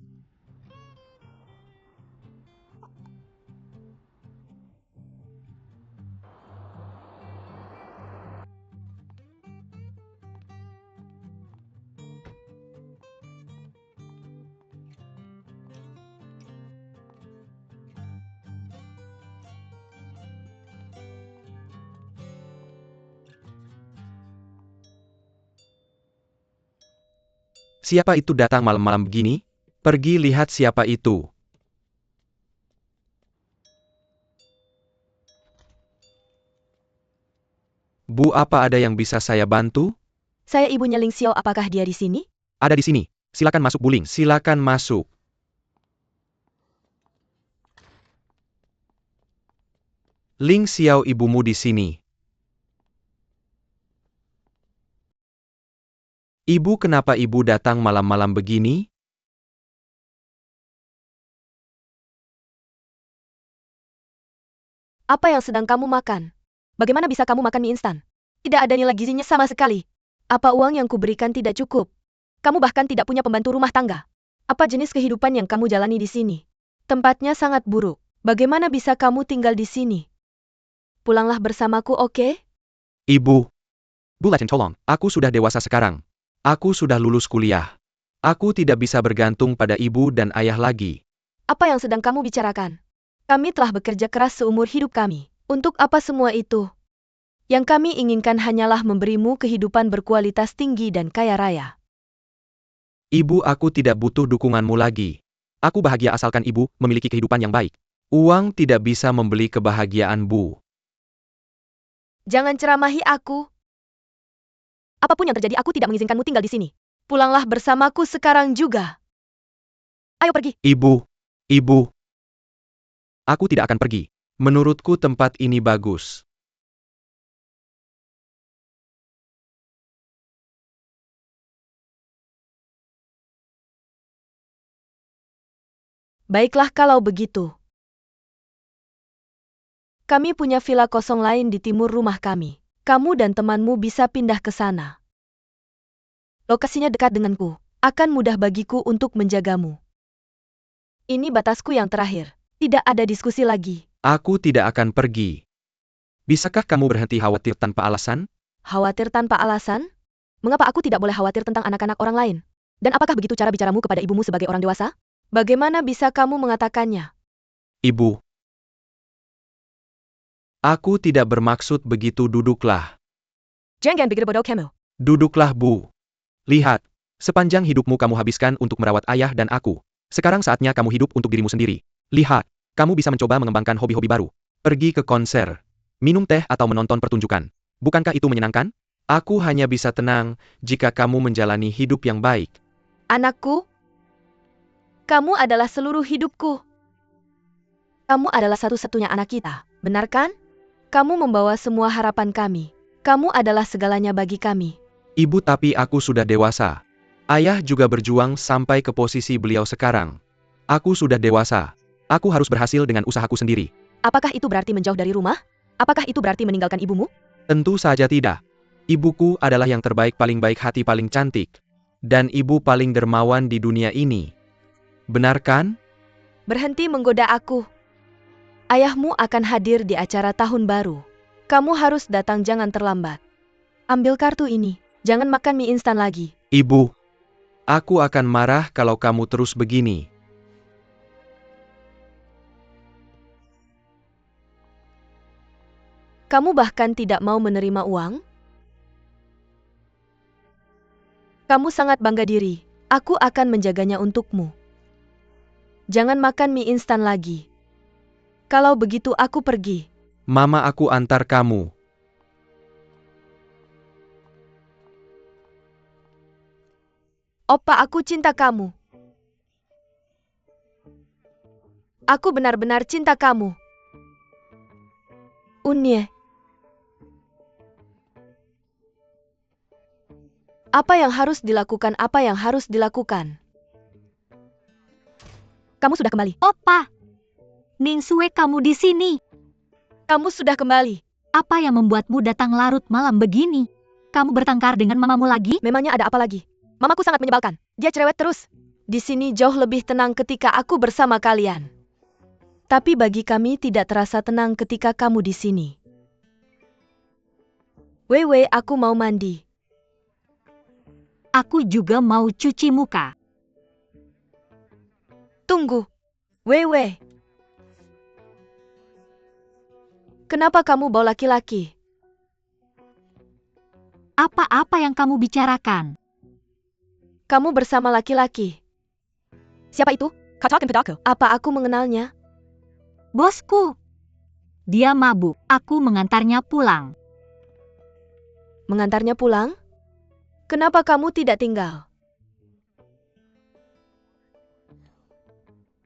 C: Siapa itu datang malam-malam begini? Pergi lihat siapa itu. Bu, apa ada yang bisa saya bantu?
D: Saya ibunya Ling Xiao, apakah dia di sini?
C: Ada di sini. Silakan masuk, Bu Ling. Silakan masuk. Ling Xiao, ibumu di sini. Ibu, kenapa ibu datang malam-malam begini?
D: Apa yang sedang kamu makan? Bagaimana bisa kamu makan mie instan? Tidak ada nilai gizinya sama sekali. Apa uang yang kuberikan tidak cukup? Kamu bahkan tidak punya pembantu rumah tangga. Apa jenis kehidupan yang kamu jalani di sini? Tempatnya sangat buruk. Bagaimana bisa kamu tinggal di sini? Pulanglah bersamaku, oke?
C: Ibu. Bu Lachin, tolong. Aku sudah dewasa sekarang. Aku sudah lulus kuliah. Aku tidak bisa bergantung pada ibu dan ayah lagi.
D: Apa yang sedang kamu bicarakan? Kami telah bekerja keras seumur hidup kami. Untuk apa semua itu? Yang kami inginkan hanyalah memberimu kehidupan berkualitas tinggi dan kaya raya.
C: Ibu, aku tidak butuh dukunganmu lagi. Aku bahagia asalkan ibu memiliki kehidupan yang baik. Uang tidak bisa membeli kebahagiaan, Bu.
D: Jangan ceramahi aku. Apapun yang terjadi, aku tidak mengizinkanmu tinggal di sini. Pulanglah bersamaku sekarang juga. Ayo pergi.
C: Ibu. Ibu. Aku tidak akan pergi. Menurutku tempat ini bagus.
D: Baiklah kalau begitu. Kami punya villa kosong lain di timur rumah kami. Kamu dan temanmu bisa pindah ke sana. Lokasinya dekat denganku. Akan mudah bagiku untuk menjagamu. Ini batasku yang terakhir. Tidak ada diskusi lagi.
C: Aku tidak akan pergi. Bisakah kamu berhenti khawatir tanpa alasan?
D: Khawatir tanpa alasan? Mengapa aku tidak boleh khawatir tentang anak-anak orang lain? Dan apakah begitu cara bicaramu kepada ibumu sebagai orang dewasa? Bagaimana bisa kamu mengatakannya?
C: Ibu. Aku tidak bermaksud begitu, duduklah.
D: Jangan pikir bodoh kamu.
C: Duduklah, Bu. Lihat, sepanjang hidupmu kamu habiskan untuk merawat ayah dan aku. Sekarang saatnya kamu hidup untuk dirimu sendiri. Lihat, kamu bisa mencoba mengembangkan hobi-hobi baru. Pergi ke konser, minum teh atau menonton pertunjukan. Bukankah itu menyenangkan? Aku hanya bisa tenang jika kamu menjalani hidup yang baik.
D: Anakku, kamu adalah seluruh hidupku. Kamu adalah satu-satunya anak kita, benar kan? Kamu membawa semua harapan kami. Kamu adalah segalanya bagi kami.
C: Ibu, tapi aku sudah dewasa. Ayah juga berjuang sampai ke posisi beliau sekarang. Aku sudah dewasa. Aku harus berhasil dengan usahaku sendiri.
D: Apakah itu berarti menjauh dari rumah? Apakah itu berarti meninggalkan ibumu?
C: Tentu saja tidak. Ibuku adalah yang terbaik, paling baik hati, paling cantik. Dan ibu paling dermawan di dunia ini. Benar kan?
D: Berhenti menggoda aku. Ayahmu akan hadir di acara tahun baru. Kamu harus datang, jangan terlambat. Ambil kartu ini. Jangan makan mie instan lagi.
C: Ibu, aku akan marah kalau kamu terus begini.
D: Kamu bahkan tidak mau menerima uang? Kamu sangat bangga diri. Aku akan menjaganya untukmu. Jangan makan mie instan lagi. Kalau begitu aku pergi.
C: Mama, aku antar kamu.
D: Oppa, aku cinta kamu. Aku benar-benar cinta kamu. Unye. Apa yang harus dilakukan? Apa yang harus dilakukan? Kamu sudah kembali.
A: Oppa! Ningsue, kamu di sini.
D: Kamu sudah kembali.
A: Apa yang membuatmu datang larut malam begini? Kamu bertengkar dengan mamamu lagi?
D: Memangnya ada apa lagi? Mamaku sangat menyebalkan. Dia cerewet terus. Di sini jauh lebih tenang ketika aku bersama kalian. Tapi bagi kami tidak terasa tenang ketika kamu di sini. Wewe, aku mau mandi.
A: Aku juga mau cuci muka.
D: Tunggu. Wewe. Kenapa kamu bawa laki-laki?
A: Apa-apa yang kamu bicarakan?
D: Kamu bersama laki-laki. Siapa itu? Apa aku mengenalnya?
A: Bosku. Dia mabuk. Aku mengantarnya pulang.
D: Mengantarnya pulang? Kenapa kamu tidak tinggal?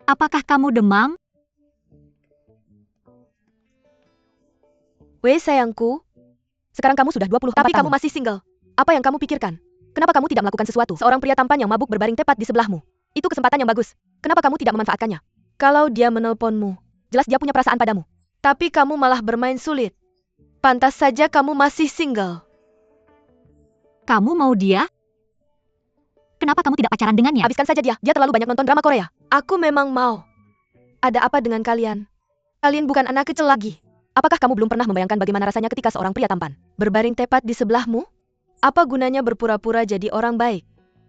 A: Apakah kamu demam?
D: Wei sayangku, sekarang kamu sudah 24 tapi kamu masih single. Apa yang kamu pikirkan? Kenapa kamu tidak melakukan sesuatu? Seorang pria tampan yang mabuk berbaring tepat di sebelahmu. Itu kesempatan yang bagus. Kenapa kamu tidak memanfaatkannya? Kalau dia menelponmu, jelas dia punya perasaan padamu. Tapi kamu malah bermain sulit. Pantas saja kamu masih single.
A: Kamu mau dia? Kenapa kamu tidak pacaran dengannya?
D: Habiskan saja dia. Dia terlalu banyak nonton drama Korea. Aku memang mau. Ada apa dengan kalian? Kalian bukan anak kecil lagi. Apakah kamu belum pernah membayangkan bagaimana rasanya ketika seorang pria tampan berbaring tepat di sebelahmu? Apa gunanya berpura-pura jadi orang baik?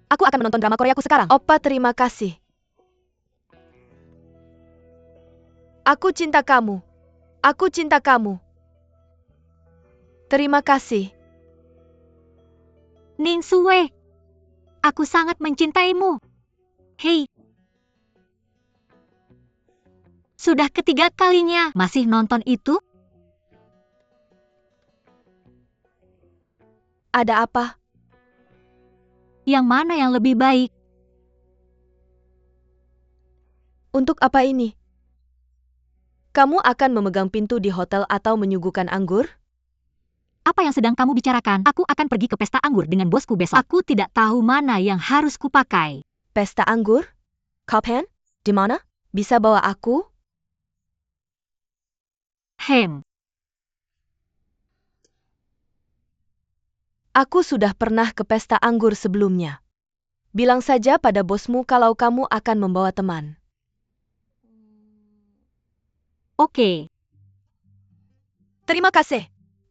D: Aku akan menonton drama Koreaku sekarang. Oppa, terima kasih. Aku cinta kamu. Aku cinta kamu. Terima kasih.
A: Ningsue. Aku sangat mencintaimu. Hei. Sudah ketiga kalinya masih nonton itu?
D: Ada apa?
A: Yang mana yang lebih baik?
D: Untuk apa ini? Kamu akan memegang pintu di hotel atau menyuguhkan anggur?
A: Apa yang sedang kamu bicarakan? Aku akan pergi ke pesta anggur dengan bosku besok. Aku tidak tahu mana yang harus kupakai.
D: Pesta anggur? Kapan? Di mana? Bisa bawa aku? Aku sudah pernah ke pesta anggur sebelumnya. Bilang saja pada bosmu kalau kamu akan membawa teman.
A: Oke.
D: Terima kasih.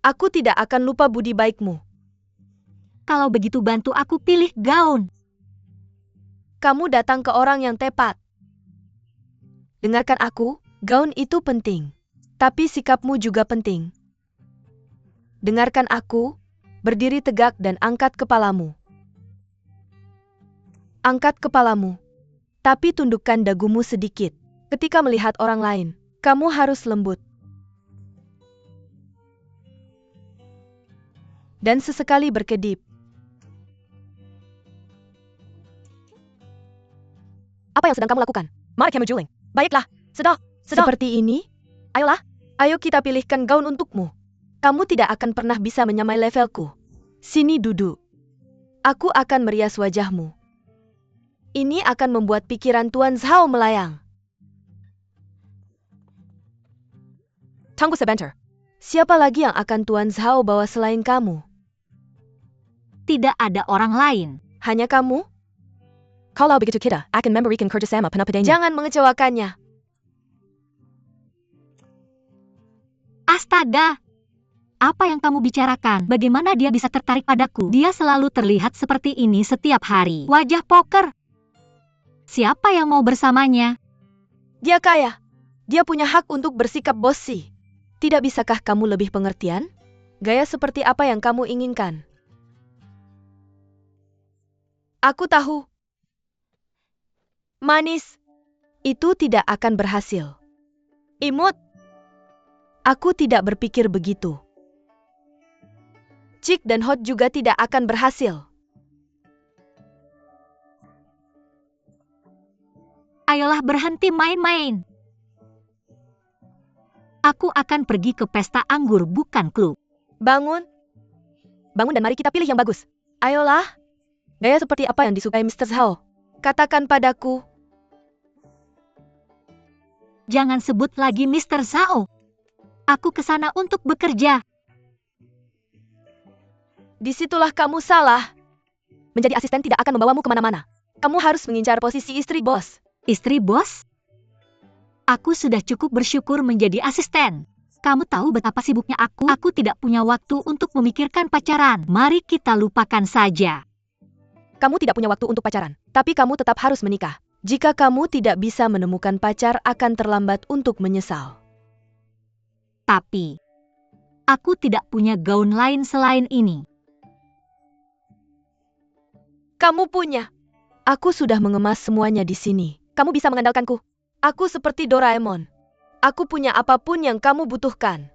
D: Aku tidak akan lupa budi baikmu.
A: Kalau begitu bantu aku pilih gaun.
D: Kamu datang ke orang yang tepat. Dengarkan aku, gaun itu penting. Tapi sikapmu juga penting. Dengarkan aku, berdiri tegak dan angkat kepalamu. Angkat kepalamu. Tapi tundukkan dagumu sedikit. Ketika melihat orang lain, kamu harus lembut. Dan sesekali berkedip. Apa yang sedang kamu lakukan? Mari kamu juling. Baiklah, sedang. Seperti ini? Ayolah, ayo kita pilihkan gaun untukmu. Kamu tidak akan pernah bisa menyamai levelku. Sini duduk. Aku akan merias wajahmu. Ini akan membuat pikiran Tuan Zhao melayang. Tunggu sebentar. Siapa lagi yang akan Tuan Zhao bawa selain kamu?
A: Tidak ada orang lain.
D: Hanya kamu? Kalau begitu kita akan memberikan kerjasama penapadanya. Jangan mengecewakannya.
A: Astaga! Apa yang kamu bicarakan? Bagaimana dia bisa tertarik padaku? Dia selalu terlihat seperti ini setiap hari. Wajah poker. Siapa yang mau bersamanya?
D: Dia kaya. Dia punya hak untuk bersikap bossy. Tidak bisakah kamu lebih pengertian? Gaya seperti apa yang kamu inginkan? Aku tahu. Manis. Itu tidak akan berhasil. Imut. Aku tidak berpikir begitu. Chic dan hot juga tidak akan berhasil.
A: Ayolah berhenti main-main. Aku akan pergi ke pesta anggur bukan klub.
D: Bangun. Bangun dan mari kita pilih yang bagus. Ayolah. Gaya seperti apa yang disukai Mr. Zhao? Katakan padaku.
A: Jangan sebut lagi Mr. Zhao. Aku ke sana untuk bekerja.
D: Disitulah kamu salah. Menjadi asisten tidak akan membawamu kemana-mana. Kamu harus mengincar posisi istri bos.
A: Istri bos? Aku sudah cukup bersyukur menjadi asisten. Kamu tahu betapa sibuknya aku? Aku tidak punya waktu untuk memikirkan pacaran. Mari kita lupakan saja.
D: Kamu tidak punya waktu untuk pacaran, tapi kamu tetap harus menikah. Jika kamu tidak bisa menemukan pacar, akan terlambat untuk menyesal.
A: Tapi, aku tidak punya gaun lain selain ini.
D: Kamu punya. Aku sudah mengemas semuanya di sini. Kamu bisa mengandalkanku. Aku seperti Doraemon. Aku punya apapun yang kamu butuhkan.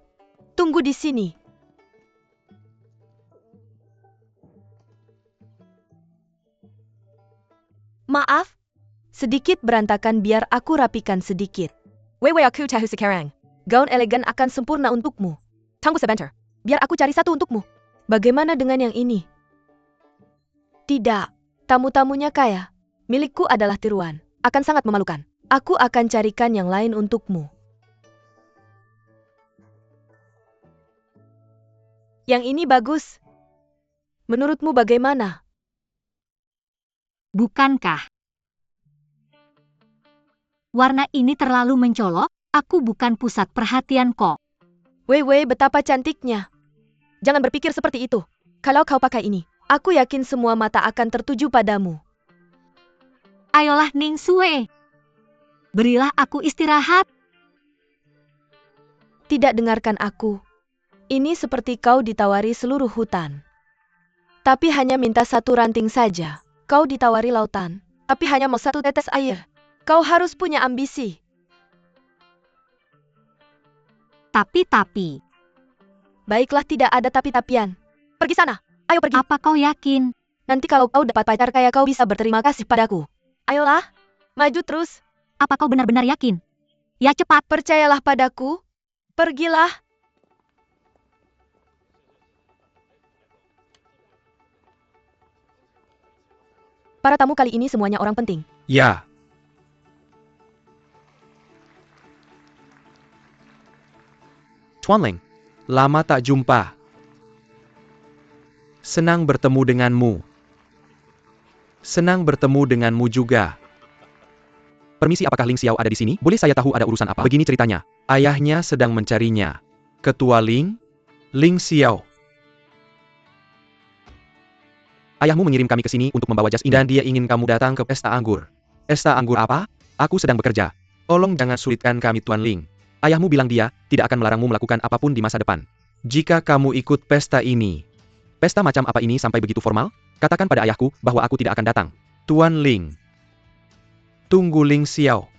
D: Tunggu di sini. Maaf, sedikit berantakan biar aku rapikan sedikit. Wewe aku tahu sekarang. Gaun elegan akan sempurna untukmu. Tunggu sebentar, biar aku cari satu untukmu. Bagaimana dengan yang ini? Tidak, tamu-tamunya kaya. Milikku adalah tiruan. Akan sangat memalukan. Aku akan carikan yang lain untukmu. Yang ini bagus. Menurutmu bagaimana?
A: Bukankah? Warna ini terlalu mencolok, aku bukan pusat perhatian kok.
D: Wei, betapa cantiknya. Jangan berpikir seperti itu. Kalau kau pakai ini, aku yakin semua mata akan tertuju padamu.
A: Ayolah Ning Sue. Berilah aku istirahat.
D: Tidak dengarkan aku. Ini seperti kau ditawari seluruh hutan. Tapi hanya minta satu ranting saja. Kau ditawari lautan, tapi hanya mau satu tetes air. Kau harus punya ambisi.
A: Tapi.
D: Baiklah, tidak ada tapi-tapian. Pergi sana. Ayo pergi.
A: Apa kau yakin?
D: Nanti kalau kau dapat pacar kaya kau bisa berterima kasih padaku. Ayolah, maju terus.
A: Apa kau benar-benar yakin? Ya cepat.
D: Percayalah padaku. Pergilah. Para tamu kali ini semuanya orang penting.
C: Ya. Tuan Ling, lama tak jumpa. Senang bertemu denganmu. Senang bertemu denganmu juga. Permisi, apakah Ling Xiao ada di sini? Boleh saya tahu ada urusan apa? Begini ceritanya. Ayahnya sedang mencarinya. Ketua Ling, Ling Xiao. Ayahmu mengirim kami ke sini untuk membawa jas ini dan dia ingin kamu datang ke pesta anggur. Pesta anggur apa? Aku sedang bekerja. Tolong jangan sulitkan kami, Tuan Ling. Ayahmu bilang dia tidak akan melarangmu melakukan apapun di masa depan. Jika kamu ikut pesta ini. Pesta macam apa ini sampai begitu formal? Katakan pada ayahku bahwa aku tidak akan datang. Tuan Ling. Tunggu Ling Xiao.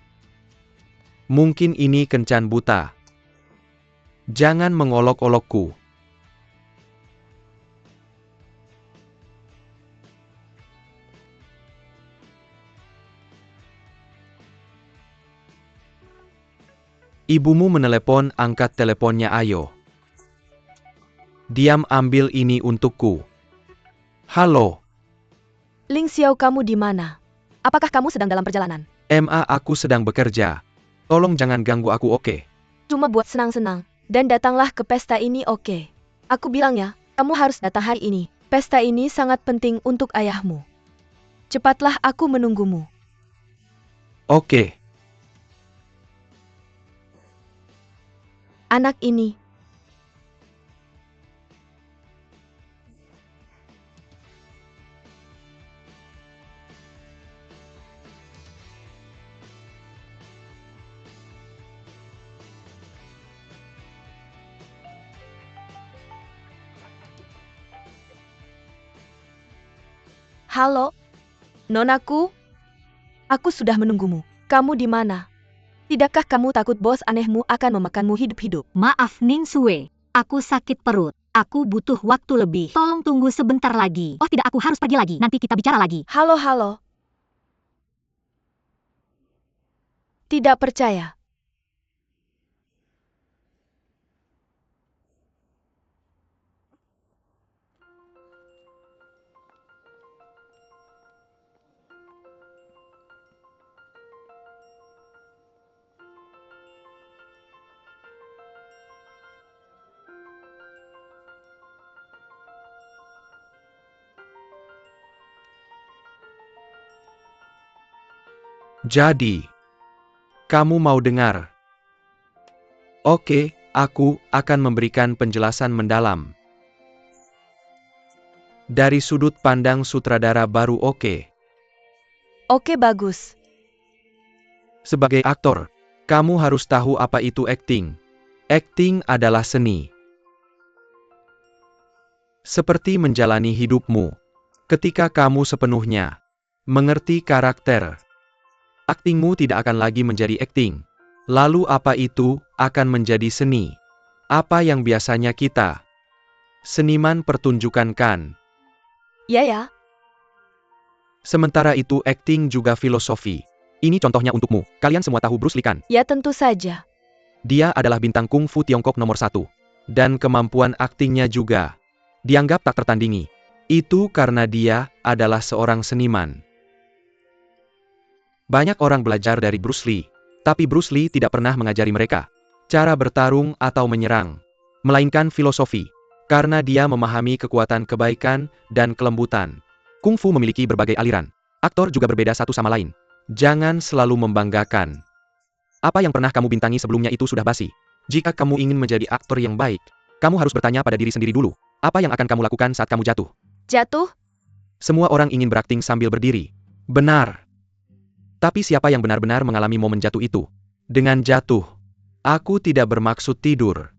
C: Mungkin ini kencan buta. Jangan mengolok-olokku. Ibumu menelepon, angkat teleponnya ayo. Diam, ambil ini untukku. Halo.
D: Ling Xiao, kamu di mana? Apakah kamu sedang dalam perjalanan?
C: Aku sedang bekerja. Tolong jangan ganggu aku, oke?
D: Cuma buat senang-senang. Dan datanglah ke pesta ini, oke? Aku bilang ya, kamu harus datang hari ini. Pesta ini sangat penting untuk ayahmu. Cepatlah, aku menunggumu.
C: Oke.
D: Anak ini. Halo, Nonaku? Aku sudah menunggumu. Kamu di mana? Tidakkah kamu takut bos anehmu akan memakanmu hidup-hidup?
A: Maaf Ning Sue, aku sakit perut. Aku butuh waktu lebih. Tolong tunggu sebentar lagi. Oh tidak, aku harus pergi lagi. Nanti kita bicara lagi.
D: Halo. Tidak percaya.
C: Jadi, kamu mau dengar? Oke, aku akan memberikan penjelasan mendalam. Dari sudut pandang sutradara baru oke.
D: Oke, bagus.
C: Sebagai aktor, kamu harus tahu apa itu acting. Acting adalah seni. Seperti menjalani hidupmu. Ketika kamu sepenuhnya mengerti karakter, aktingmu tidak akan lagi menjadi acting. Lalu apa itu akan menjadi seni? Apa yang biasanya kita, seniman pertunjukankan.
D: Ya.
C: Sementara itu acting juga filosofi. Ini contohnya untukmu. Kalian semua tahu Bruce Lee kan?
D: Ya tentu saja.
C: Dia adalah bintang kungfu Tiongkok nomor 1. Dan kemampuan aktingnya juga dianggap tak tertandingi. Itu karena dia adalah seorang seniman. Banyak orang belajar dari Bruce Lee. Tapi Bruce Lee tidak pernah mengajari mereka cara bertarung atau menyerang. Melainkan filosofi. Karena dia memahami kekuatan kebaikan dan kelembutan. Kungfu memiliki berbagai aliran. Aktor juga berbeda satu sama lain. Jangan selalu membanggakan. Apa yang pernah kamu bintangi sebelumnya itu sudah basi. Jika kamu ingin menjadi aktor yang baik, kamu harus bertanya pada diri sendiri dulu. Apa yang akan kamu lakukan saat kamu jatuh?
D: Jatuh?
C: Semua orang ingin berakting sambil berdiri. Benar. Tapi siapa yang benar-benar mengalami momen jatuh itu? Dengan jatuh, aku tidak bermaksud tidur.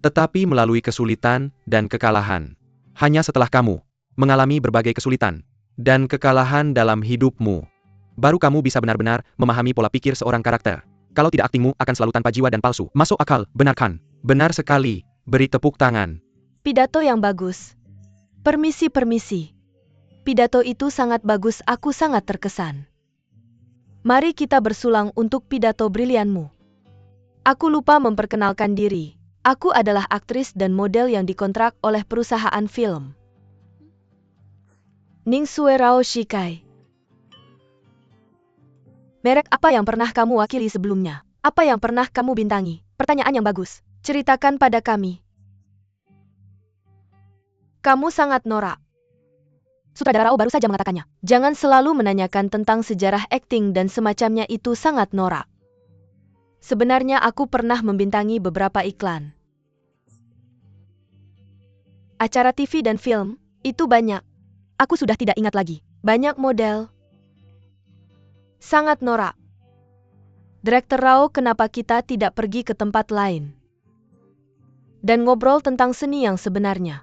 C: Tetapi melalui kesulitan dan kekalahan. Hanya setelah kamu mengalami berbagai kesulitan dan kekalahan dalam hidupmu, baru kamu bisa benar-benar memahami pola pikir seorang karakter. Kalau tidak, aktingmu akan selalu tanpa jiwa dan palsu. Masuk akal, benar kan? Benar sekali. Beri tepuk tangan.
D: Pidato yang bagus. Permisi. Pidato itu sangat bagus, aku sangat terkesan. Mari kita bersulang untuk pidato brilianmu. Aku lupa memperkenalkan diri. Aku adalah aktris dan model yang dikontrak oleh perusahaan film. Ning Sue Rao Shikai. Merek apa yang pernah kamu wakili sebelumnya? Apa yang pernah kamu bintangi? Pertanyaan yang bagus. Ceritakan pada kami. Kamu sangat norak. Sutradara Rao baru saja mengatakannya. Jangan selalu menanyakan tentang sejarah akting dan semacamnya, itu sangat norak. Sebenarnya aku pernah membintangi beberapa iklan. Acara TV dan film, itu banyak. Aku sudah tidak ingat lagi. Banyak model. Sangat norak. Direktur Rao, kenapa kita tidak pergi ke tempat lain? Dan ngobrol tentang seni yang sebenarnya.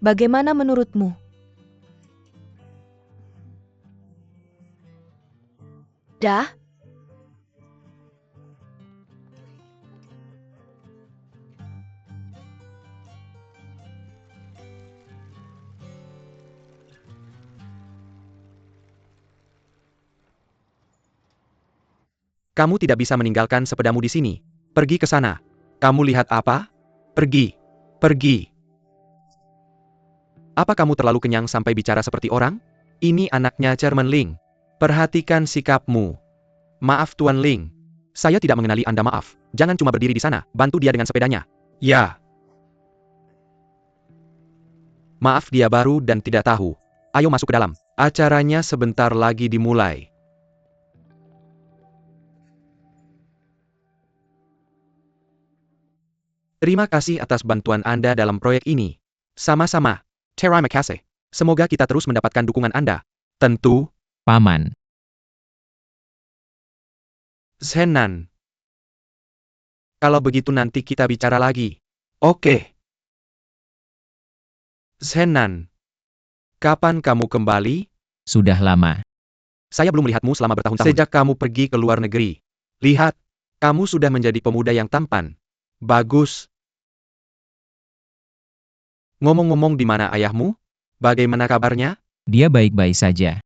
D: Bagaimana menurutmu? Dah?
C: Kamu tidak bisa meninggalkan sepedamu di sini. Pergi ke sana. Kamu lihat apa? Pergi. Apa kamu terlalu kenyang sampai bicara seperti orang? Ini anaknya Chairman Ling. Perhatikan sikapmu. Maaf Tuan Ling. Saya tidak mengenali Anda, maaf. Jangan cuma berdiri di sana, bantu dia dengan sepedanya. Ya. Maaf, dia baru dan tidak tahu. Ayo masuk ke dalam. Acaranya sebentar lagi dimulai. Terima kasih atas bantuan Anda dalam proyek ini. Sama-sama. Terima kasih. Semoga kita terus mendapatkan dukungan Anda. Tentu.
B: Paman.
C: Zenan. Kalau begitu nanti kita bicara lagi. Oke. Zenan. Kapan kamu kembali?
B: Sudah lama.
C: Saya belum melihatmu selama bertahun-tahun. Sejak kamu pergi ke luar negeri. Lihat, kamu sudah menjadi pemuda yang tampan. Bagus. Ngomong-ngomong, di mana ayahmu? Bagaimana kabarnya?
B: Dia baik-baik saja.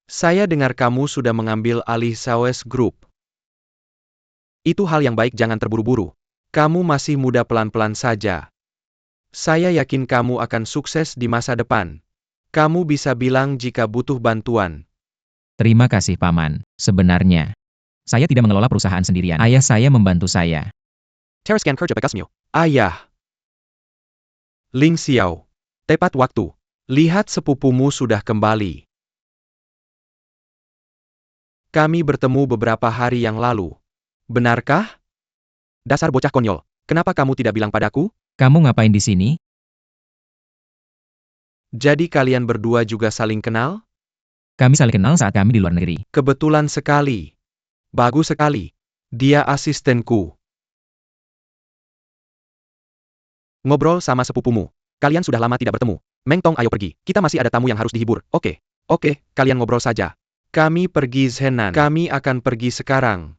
C: Saya dengar kamu sudah mengambil alih SAWS Group. Itu hal yang baik, jangan terburu-buru. Kamu masih muda, pelan-pelan saja. Saya yakin kamu akan sukses di masa depan. Kamu bisa bilang jika butuh bantuan.
B: Terima kasih, Paman. Sebenarnya, saya tidak mengelola perusahaan sendirian. Ayah saya membantu saya.
C: Teruskan kerja bekasmu. Ayah. Ling Xiao. Tepat waktu. Lihat, sepupumu sudah kembali. Kami bertemu beberapa hari yang lalu. Benarkah? Dasar bocah konyol. Kenapa kamu tidak bilang padaku?
B: Kamu ngapain di sini?
C: Jadi kalian berdua juga saling kenal?
B: Kami saling kenal saat kami di luar negeri.
C: Kebetulan sekali. Bagus sekali. Dia asistenku. Ngobrol sama sepupumu. Kalian sudah lama tidak bertemu. Meng Tong, ayo pergi. Kita masih ada tamu yang harus dihibur. Oke, kalian ngobrol saja. Kami pergi Zhenan. Kami akan pergi sekarang.